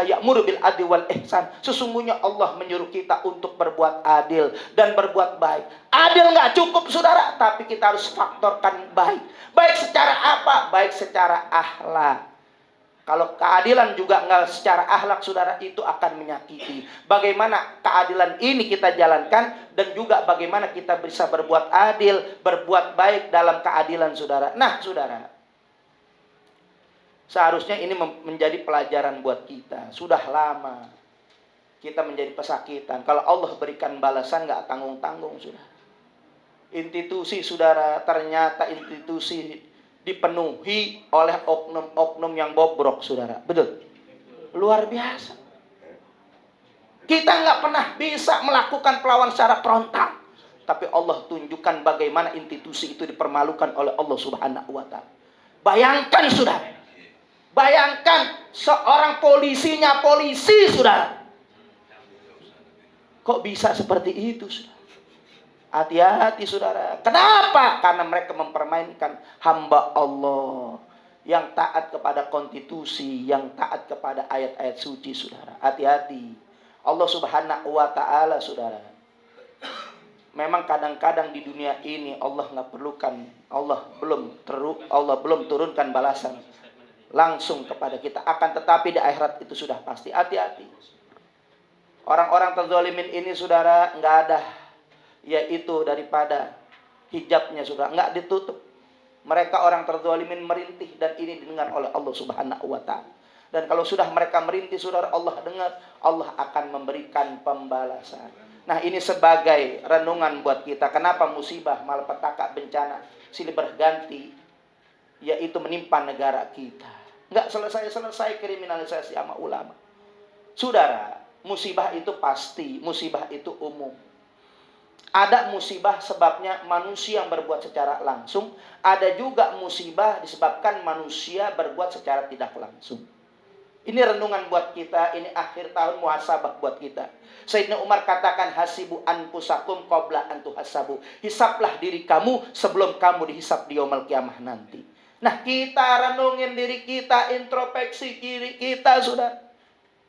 ya'muru bil adli wal ihsan. Sesungguhnya Allah menyuruh kita untuk berbuat adil dan berbuat baik. Adil nggak cukup, saudara, tapi kita harus faktorkan baik. Baik secara apa? Baik secara akhlak. Kalau keadilan juga nggak secara akhlak, saudara, itu akan menyakiti. Bagaimana keadilan ini kita jalankan, dan juga bagaimana kita bisa berbuat adil, berbuat baik dalam keadilan, saudara. Nah, saudara, seharusnya ini menjadi pelajaran buat kita. Sudah lama kita menjadi pesakitan. Kalau Allah berikan balasan nggak tanggung-tanggung, saudara. Institusi, saudara, ternyata institusi dipenuhi oleh oknum-oknum yang bobrok, saudara. Betul? Luar biasa. Kita nggak pernah bisa melakukan perlawanan secara frontal, tapi Allah tunjukkan bagaimana institusi itu dipermalukan oleh Allah Subhanahu wa Ta'ala. Bayangkan, saudara, bayangkan seorang polisinya polisi, saudara. Kok bisa seperti itu, saudara? Hati-hati, saudara. Kenapa? Karena mereka mempermainkan hamba Allah yang taat kepada konstitusi, yang taat kepada ayat-ayat suci, saudara. Hati-hati. Allah Subhanahu wa Ta'ala, saudara, memang kadang-kadang di dunia ini Allah nggak perlukan, Allah belum turunkan balasan langsung kepada kita. Akan tetapi di akhirat itu sudah pasti. Hati-hati. Orang-orang terzalimin ini, saudara, nggak ada, yaitu daripada hijabnya, saudara, nggak ditutup. Mereka orang terzalimin merintih, dan ini didengar oleh Allah Subhanahu wa Ta'ala. Dan kalau sudah mereka merintih, saudara, Allah dengar, Allah akan memberikan pembalasan. Nah, ini sebagai renungan buat kita. Kenapa musibah, malapetaka, bencana silih berganti, yaitu menimpa negara kita. Nggak selesai-selesai kriminalisasi sama ulama. Saudara, musibah itu pasti, musibah itu umum. Ada musibah sebabnya manusia yang berbuat secara langsung. Ada juga musibah disebabkan manusia berbuat secara tidak langsung. Ini renungan buat kita. Ini akhir tahun muhasabah buat kita. Sayyidina Umar katakan, hasibu anfusakum qabla an tuhasabu. Hisablah diri kamu sebelum kamu dihisab di yaumul kiamah nanti. Nah, kita renungin diri kita, introspeksi diri kita, saudara.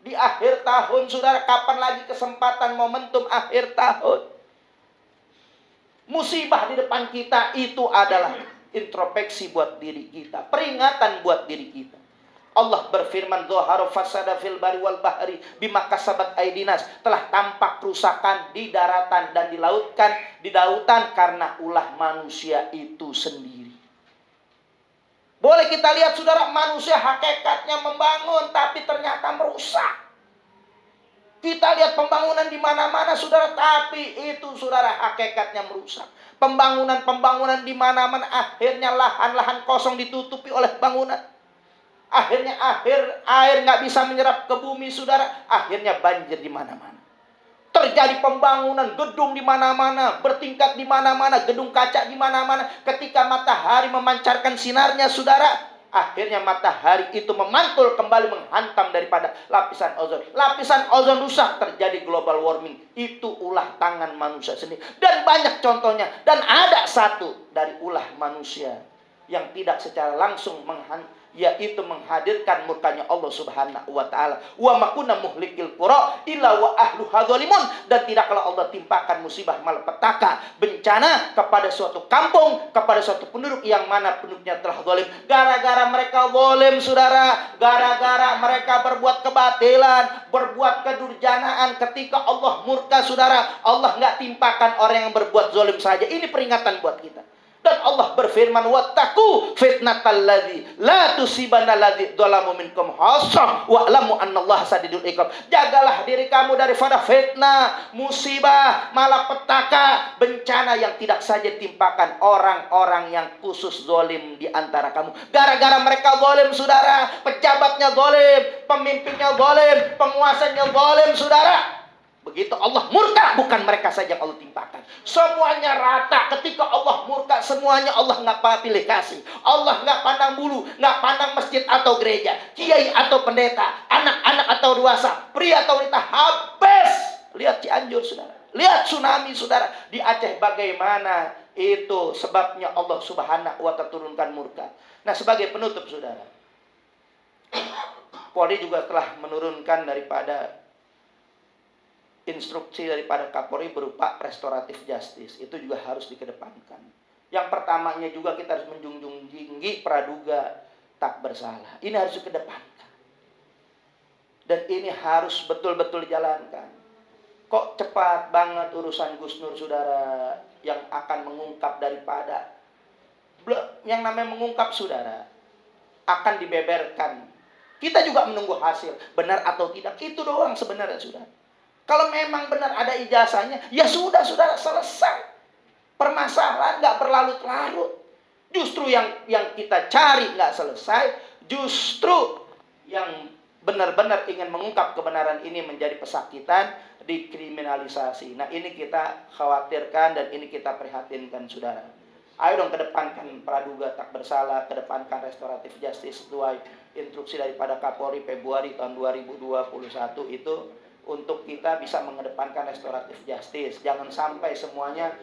Di akhir tahun, saudara, kapan lagi kesempatan momentum akhir tahun? Musibah di depan kita itu adalah introspeksi buat diri kita, peringatan buat diri kita. Allah berfirman, "Dhahara fasada fil bari wal bahri bima kasabat aydinas." Telah tampak kerusakan di daratan dan di lautan karena ulah manusia itu sendiri. Boleh kita lihat, saudara, manusia hakikatnya membangun, tapi ternyata merusak. Kita lihat pembangunan di mana-mana, saudara, tapi itu, saudara, hakikatnya merusak. Pembangunan di mana-mana, akhirnya lahan-lahan kosong ditutupi oleh bangunan. Akhirnya air nggak bisa menyerap ke bumi, saudara. Akhirnya banjir di mana-mana. Terjadi pembangunan gedung di mana-mana, bertingkat di mana-mana, gedung kaca di mana-mana. Ketika matahari memancarkan sinarnya, saudara, akhirnya matahari itu memantul kembali, menghantam daripada lapisan ozon. Lapisan ozon rusak, terjadi global warming. Itu ulah tangan manusia sendiri. Dan banyak contohnya. Dan ada satu dari ulah manusia yang tidak secara langsung yaitu menghadirkan murkanya Allah Subhanahu wa Ta'ala. Wa makunna muhlikil qura illa wa ahluha zalimun. Dan tidaklah Allah timpakan musibah malapetaka, bencana kepada suatu kampung, kepada suatu penduduk yang mana penduduknya telah zalim. Gara-gara mereka zalim, saudara, gara-gara mereka berbuat kebatilan, berbuat kedurjanaan, ketika Allah murka, saudara, Allah nggak timpakan orang yang berbuat zalim saja. Ini peringatan buat kita. Dan Allah berfirman, wattaqu fitnatal ladzi la tusibanna ladzi dzalamu minkum khassah wa'lamu annallaha sadidul iqab. Jagalah diri kamu daripada fitnah, musibah, malapetaka, bencana yang tidak saja timpakan orang-orang yang khusus zalim di antara kamu. Gara-gara mereka zalim, saudara, pejabatnya zalim, pemimpinnya zalim, penguasanya zalim, saudara. Begitu Allah murka, bukan mereka saja yang Allah timpakan. Semuanya rata. Ketika Allah murka, semuanya Allah nggak pilih kasih. Allah nggak pandang bulu, nggak pandang masjid atau gereja, kiai atau pendeta, anak-anak atau dewasa, pria atau wanita, habis. Lihat Cianjur, saudara. Lihat tsunami, saudara. Di Aceh bagaimana itu sebabnya Allah Subhanahu wa Ta'ala turunkan murka. Nah, sebagai penutup, saudara, Polri juga telah menurunkan daripada instruksi daripada Kapolri berupa restoratif justice. Itu juga harus dikedepankan. Yang pertamanya juga kita harus menjunjung tinggi praduga tak bersalah. Ini harus dikedepankan. Dan ini harus betul-betul dijalankan. Kok cepat banget urusan Gus Nur, saudara, yang akan mengungkap daripada yang namanya mengungkap, saudara, akan dibeberkan. Kita juga menunggu hasil, benar atau tidak. Itu doang sebenarnya, saudara. Kalau memang benar ada ijazahnya, ya sudah, saudara, selesai. Permasalahan nggak berlarut-larut. Justru yang kita cari nggak selesai, justru yang benar-benar ingin mengungkap kebenaran ini menjadi pesakitan, dikriminalisasi. Nah, ini kita khawatirkan dan ini kita prihatinkan, saudara. Ayo dong kedepankan praduga tak bersalah, kedepankan restoratif justice sesuai instruksi daripada Kapolri Februari tahun 2021 itu, untuk kita bisa mengedepankan restoratif justice. Jangan sampai semuanya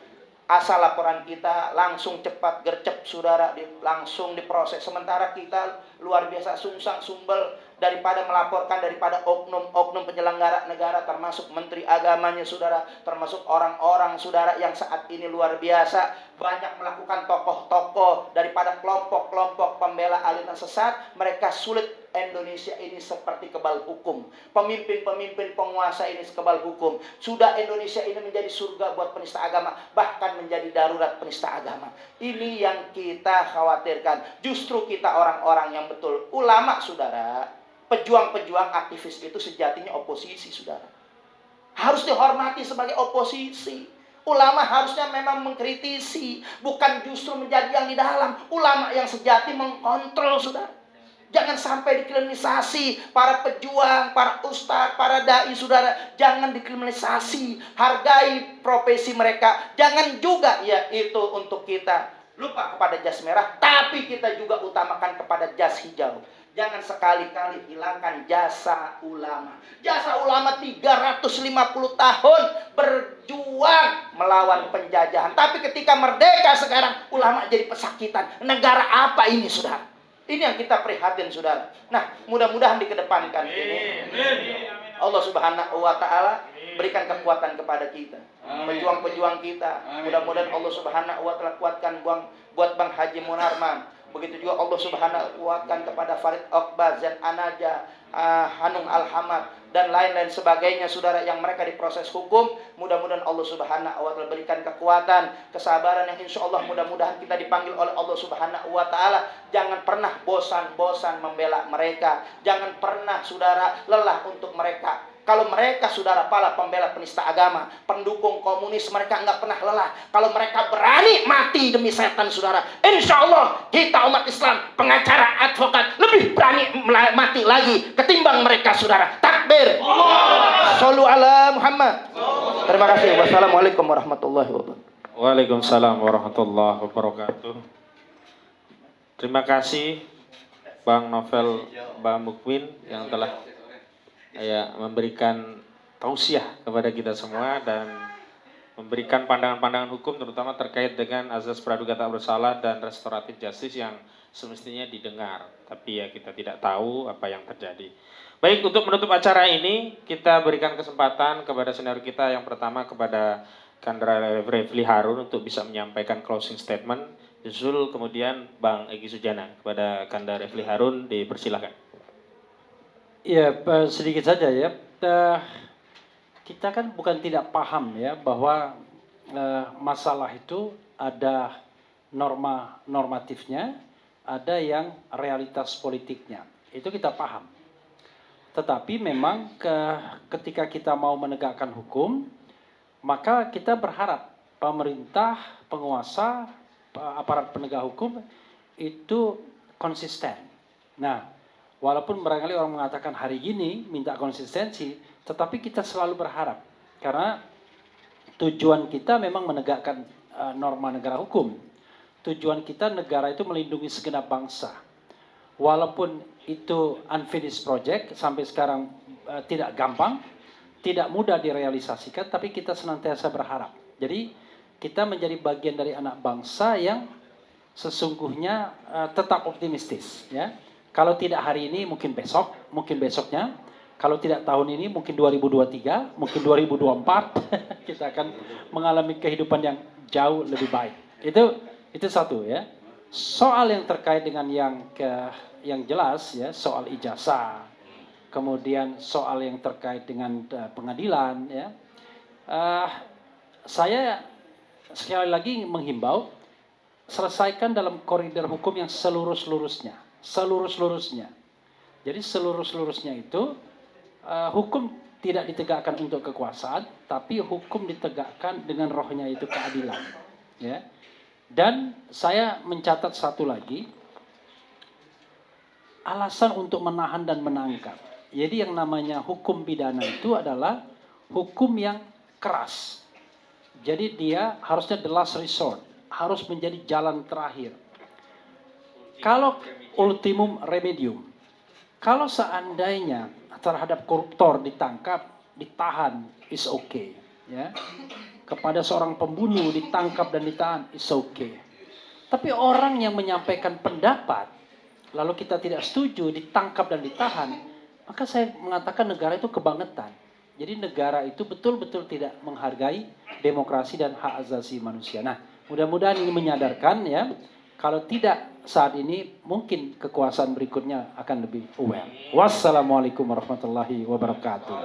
asal laporan kita langsung cepat gercep, saudara, langsung diproses. Sementara kita luar biasa sungsang sumbel daripada melaporkan daripada oknum-oknum penyelenggara negara, termasuk menteri agamanya, saudara, termasuk orang-orang, saudara, yang saat ini luar biasa banyak melakukan tokoh-tokoh daripada kelompok-kelompok pembela aliran sesat. Mereka sulit Indonesia ini seperti kebal hukum. Pemimpin-pemimpin penguasa ini kebal hukum. Sudah Indonesia ini menjadi surga buat penista agama, bahkan menjadi darurat penista agama. Ini yang kita khawatirkan. Justru kita orang-orang yang betul ulama, saudara, pejuang-pejuang aktivis itu sejatinya oposisi, saudara. Harus dihormati sebagai oposisi. Ulama harusnya memang mengkritisi, bukan justru menjadi yang di dalam. Ulama yang sejati mengkontrol, saudara. Jangan sampai dikriminalisasi para pejuang, para ustadz, para dai, saudara. Jangan dikriminalisasi. Hargai profesi mereka. Jangan juga ya itu untuk kita lupa kepada jas merah, tapi kita juga utamakan kepada jas hijau. Jangan sekali-kali hilangkan jasa ulama. Jasa ulama 350 tahun berjuang melawan penjajahan. Tapi ketika merdeka sekarang, ulama jadi pesakitan. Negara apa ini, saudara? Ini yang kita prihatin, saudara. Nah, mudah-mudahan dikedepankan ini. Allah Subhanahu wa Ta'ala berikan kekuatan kepada kita, pejuang-pejuang kita. Mudah-mudahan Allah Subhanahu wa Ta'ala kuatkan buat Bang Haji Munarman. Begitu juga Allah Subhanahu wa Ta'ala kepada Farid Okbah, Zain Anaja, Hanung Alhamad, dan lain-lain sebagainya, saudara, yang mereka diproses hukum. Mudah-mudahan Allah Subhanahu wa Ta'ala berikan kekuatan, kesabaran yang insya Allah mudah-mudahan kita dipanggil oleh Allah Subhanahu wa Ta'ala. Jangan pernah bosan-bosan membela mereka. Jangan pernah, saudara, lelah untuk mereka. Kalau mereka, saudara, para pembela penista agama, pendukung komunis, mereka enggak pernah lelah. Kalau mereka berani mati demi setan, saudara, insya Allah kita umat Islam, pengacara, advokat, lebih berani mati lagi ketimbang mereka, saudara. Takbir. Shollu ala Muhammad. Terima kasih. Wassalamualaikum warahmatullahi wabarakatuh. Waalaikumsalam warahmatullahi wabarakatuh. Terima kasih Bang Novel, Bang Mukmin yang telah memberikan tausiah kepada kita semua dan memberikan pandangan-pandangan hukum terutama terkait dengan azas praduga tak bersalah dan restoratif justice yang semestinya didengar, tapi ya kita tidak tahu apa yang terjadi. Baik, untuk menutup acara ini kita berikan kesempatan kepada senior kita yang pertama, kepada Kandra Refli Harun untuk bisa menyampaikan closing statement. Disusul kemudian Bang Egy Sujana. Kepada Kandra Refli Harun dipersilahkan. Ya, sedikit saja ya. Kita kan bukan tidak paham ya bahwa masalah itu ada norma normatifnya, ada yang realitas politiknya. Itu kita paham. Tetapi memang ketika kita mau menegakkan hukum, maka kita berharap pemerintah, penguasa, aparat penegak hukum itu konsisten. Nah, walaupun barangkali orang mengatakan hari ini minta konsistensi, tetapi kita selalu berharap. Karena tujuan kita memang menegakkan norma negara hukum. Tujuan kita negara itu melindungi segenap bangsa. Walaupun itu unfinished project, sampai sekarang tidak gampang, tidak mudah direalisasikan, tapi kita senantiasa berharap. Jadi kita menjadi bagian dari anak bangsa yang sesungguhnya tetap optimistis, ya. Kalau tidak hari ini mungkin besok, mungkin besoknya. Kalau tidak tahun ini mungkin 2023, mungkin 2024 kita akan mengalami kehidupan yang jauh lebih baik. Itu satu ya. Soal yang terkait dengan yang jelas ya, soal ijazah. kemudian soal yang terkait dengan pengadilan, ya. Saya sekali lagi menghimbau, selesaikan dalam koridor hukum yang seluruh-seluruhnya. Jadi seluruh-seluruhnya itu hukum tidak ditegakkan untuk kekuasaan, tapi hukum ditegakkan dengan rohnya, itu keadilan. Ya. Dan saya mencatat satu lagi, alasan untuk menahan dan menangkap. Jadi yang namanya hukum pidana itu adalah hukum yang keras. Jadi dia harusnya the last resort, harus menjadi jalan terakhir. Kalau ultimum remedium, kalau seandainya terhadap koruptor ditangkap, ditahan, is okay. Ya. Kepada seorang pembunuh ditangkap dan ditahan, is okay. Tapi orang yang menyampaikan pendapat, lalu kita tidak setuju, ditangkap dan ditahan, maka saya mengatakan negara itu kebangetan. Jadi negara itu betul-betul tidak menghargai demokrasi dan hak asasi manusia. Nah, mudah-mudahan ini menyadarkan, ya, kalau tidak saat ini mungkin kekuasaan berikutnya akan lebih aware. Wassalamualaikum warahmatullahi wabarakatuh.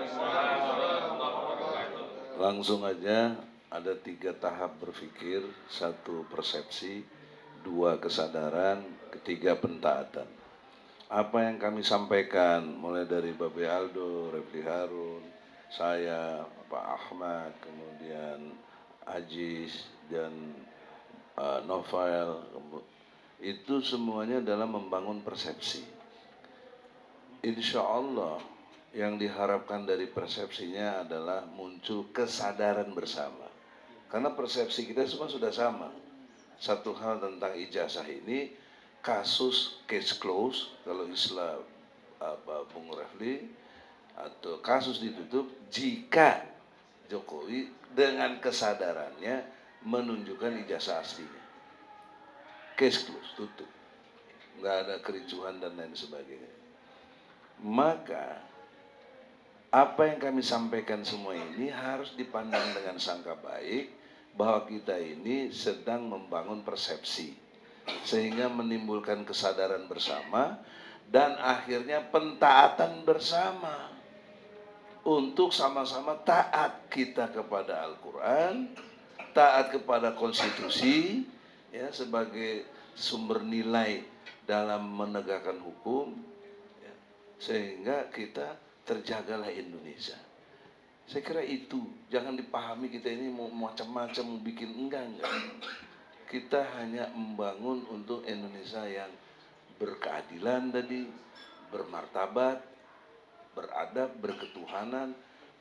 Langsung aja, ada 3 tahap berpikir, 1 persepsi, 2 kesadaran, 3 pentaatan. Apa yang kami sampaikan mulai dari Babe Aldo, Refli Harun, saya, Pak Ahmad, kemudian Ajis dan Novel, itu semuanya adalah membangun persepsi. Insya Allah yang diharapkan dari persepsinya adalah muncul kesadaran bersama. Karena persepsi kita semua sudah sama. Satu hal tentang ijazah ini, kasus case close, kalau istilah Bung Refli, atau kasus ditutup jika Jokowi dengan kesadarannya menunjukkan ijazah aslinya. Case close, tutup. Nggak ada kericuhan dan lain sebagainya. Maka apa yang kami sampaikan semua ini harus dipandang dengan sangka baik, bahwa kita ini sedang membangun persepsi, sehingga menimbulkan kesadaran bersama dan akhirnya pentaatan bersama untuk sama-sama taat kita kepada Al-Quran, taat kepada konstitusi, ya, sebagai sumber nilai dalam menegakkan hukum, ya, sehingga kita terjagalah Indonesia. Saya kira itu, jangan dipahami kita ini mau macam-macam mau bikin, enggak. Kita hanya membangun untuk Indonesia yang berkeadilan tadi, bermartabat, beradab, berketuhanan,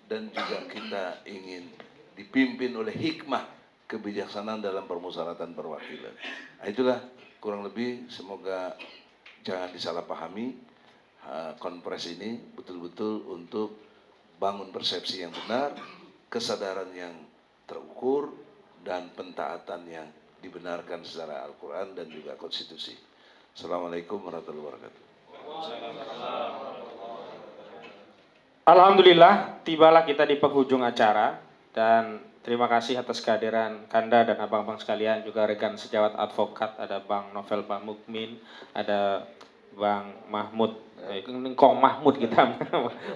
dan juga kita ingin dipimpin oleh hikmah kebijaksanaan dalam permusyawaratan perwakilan. Nah, itulah kurang lebih, semoga jangan disalahpahami. Konferensi ini betul-betul untuk bangun persepsi yang benar, kesadaran yang terukur, dan pentaatan yang dibenarkan secara Al-Quran dan juga konstitusi. Assalamualaikum warahmatullahi wabarakatuh. Alhamdulillah, tibalah kita di penghujung acara, dan terima kasih atas kehadiran Kanda dan abang-abang sekalian, juga rekan sejawat advokat, ada Bang Novel, Bang Mukmin, ada Bang Mahmud, Kong Mahmud kita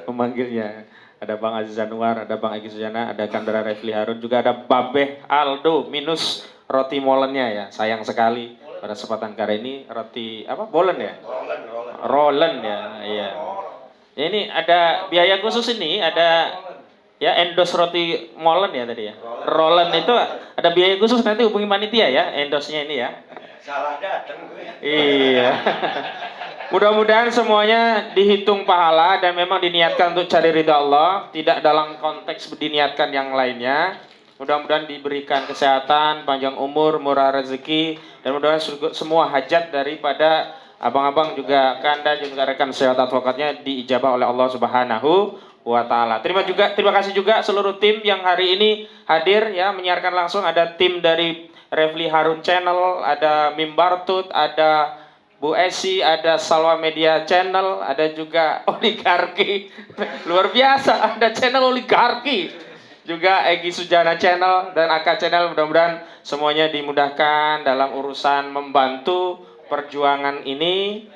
memanggilnya, ada Bang Aziz Anwar, ada Bang Egy Sujana, ada Kandara Refli Harun, juga ada Babe Aldo minus roti molennya, ya, sayang sekali pada kesempatan kali ini roti apa, bolen ya, rolen ya, iya. Ini ada biaya khusus, ini ada ya endorse roti molen ya tadi ya, rolen itu ada biaya khusus, nanti hubungi panitia ya endorse-nya ini ya. Salah datang gue. Iya. Mudah-mudahan semuanya dihitung pahala dan memang diniatkan untuk cari ridha Allah, tidak dalam konteks diniatkan yang lainnya. Mudah-mudahan diberikan kesehatan, panjang umur, murah rezeki, dan mudah-mudahan semua hajat daripada abang-abang juga Kanda juga rekan sejawat advokatnya diijabah oleh Allah Subhanahu wa Ta'ala. Terima kasih juga seluruh tim yang hari ini hadir, ya, menyiarkan langsung. Ada tim dari Refli Harun Channel, ada Mimbartut, ada Bu Esi, ada Salwa Media Channel, ada juga Oligarki. Luar biasa, ada channel Oligarki. Juga Egy Sujana Channel dan AK Channel. Mudah-mudahan semuanya dimudahkan dalam urusan membantu perjuangan ini.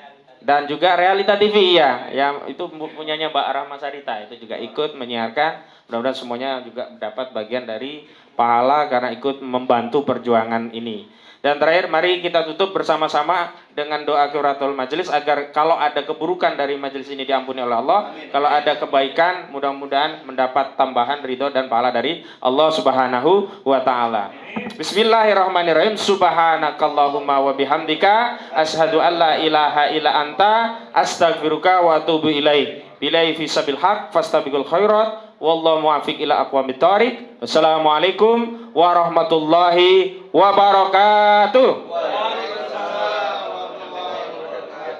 Dan juga Realita TV ya, yang itu punyanya Mbak Rahma Sarita, itu juga ikut menyiarkan. Mudah-mudahan semuanya juga dapat bagian dari pahala karena ikut membantu perjuangan ini. Dan terakhir, mari kita tutup bersama-sama dengan doa kifaratul majelis agar kalau ada keburukan dari majelis ini diampuni oleh Allah, kalau ada kebaikan mudah-mudahan mendapat tambahan ridho dan pahala dari Allah Subhanahu wa taala. Bismillahirrahmanirrahim. Subhanakallahumma wa bihamdika asyhadu an la ilaha illa anta astaghfiruka wa atubu ilaik. Billahi fi sabil haq fastabiqul khairat. Wallahu muwaffiq ila aqwamit thoriq. Wassalamualaikum warahmatullahi wabarakatuh.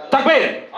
Takbir.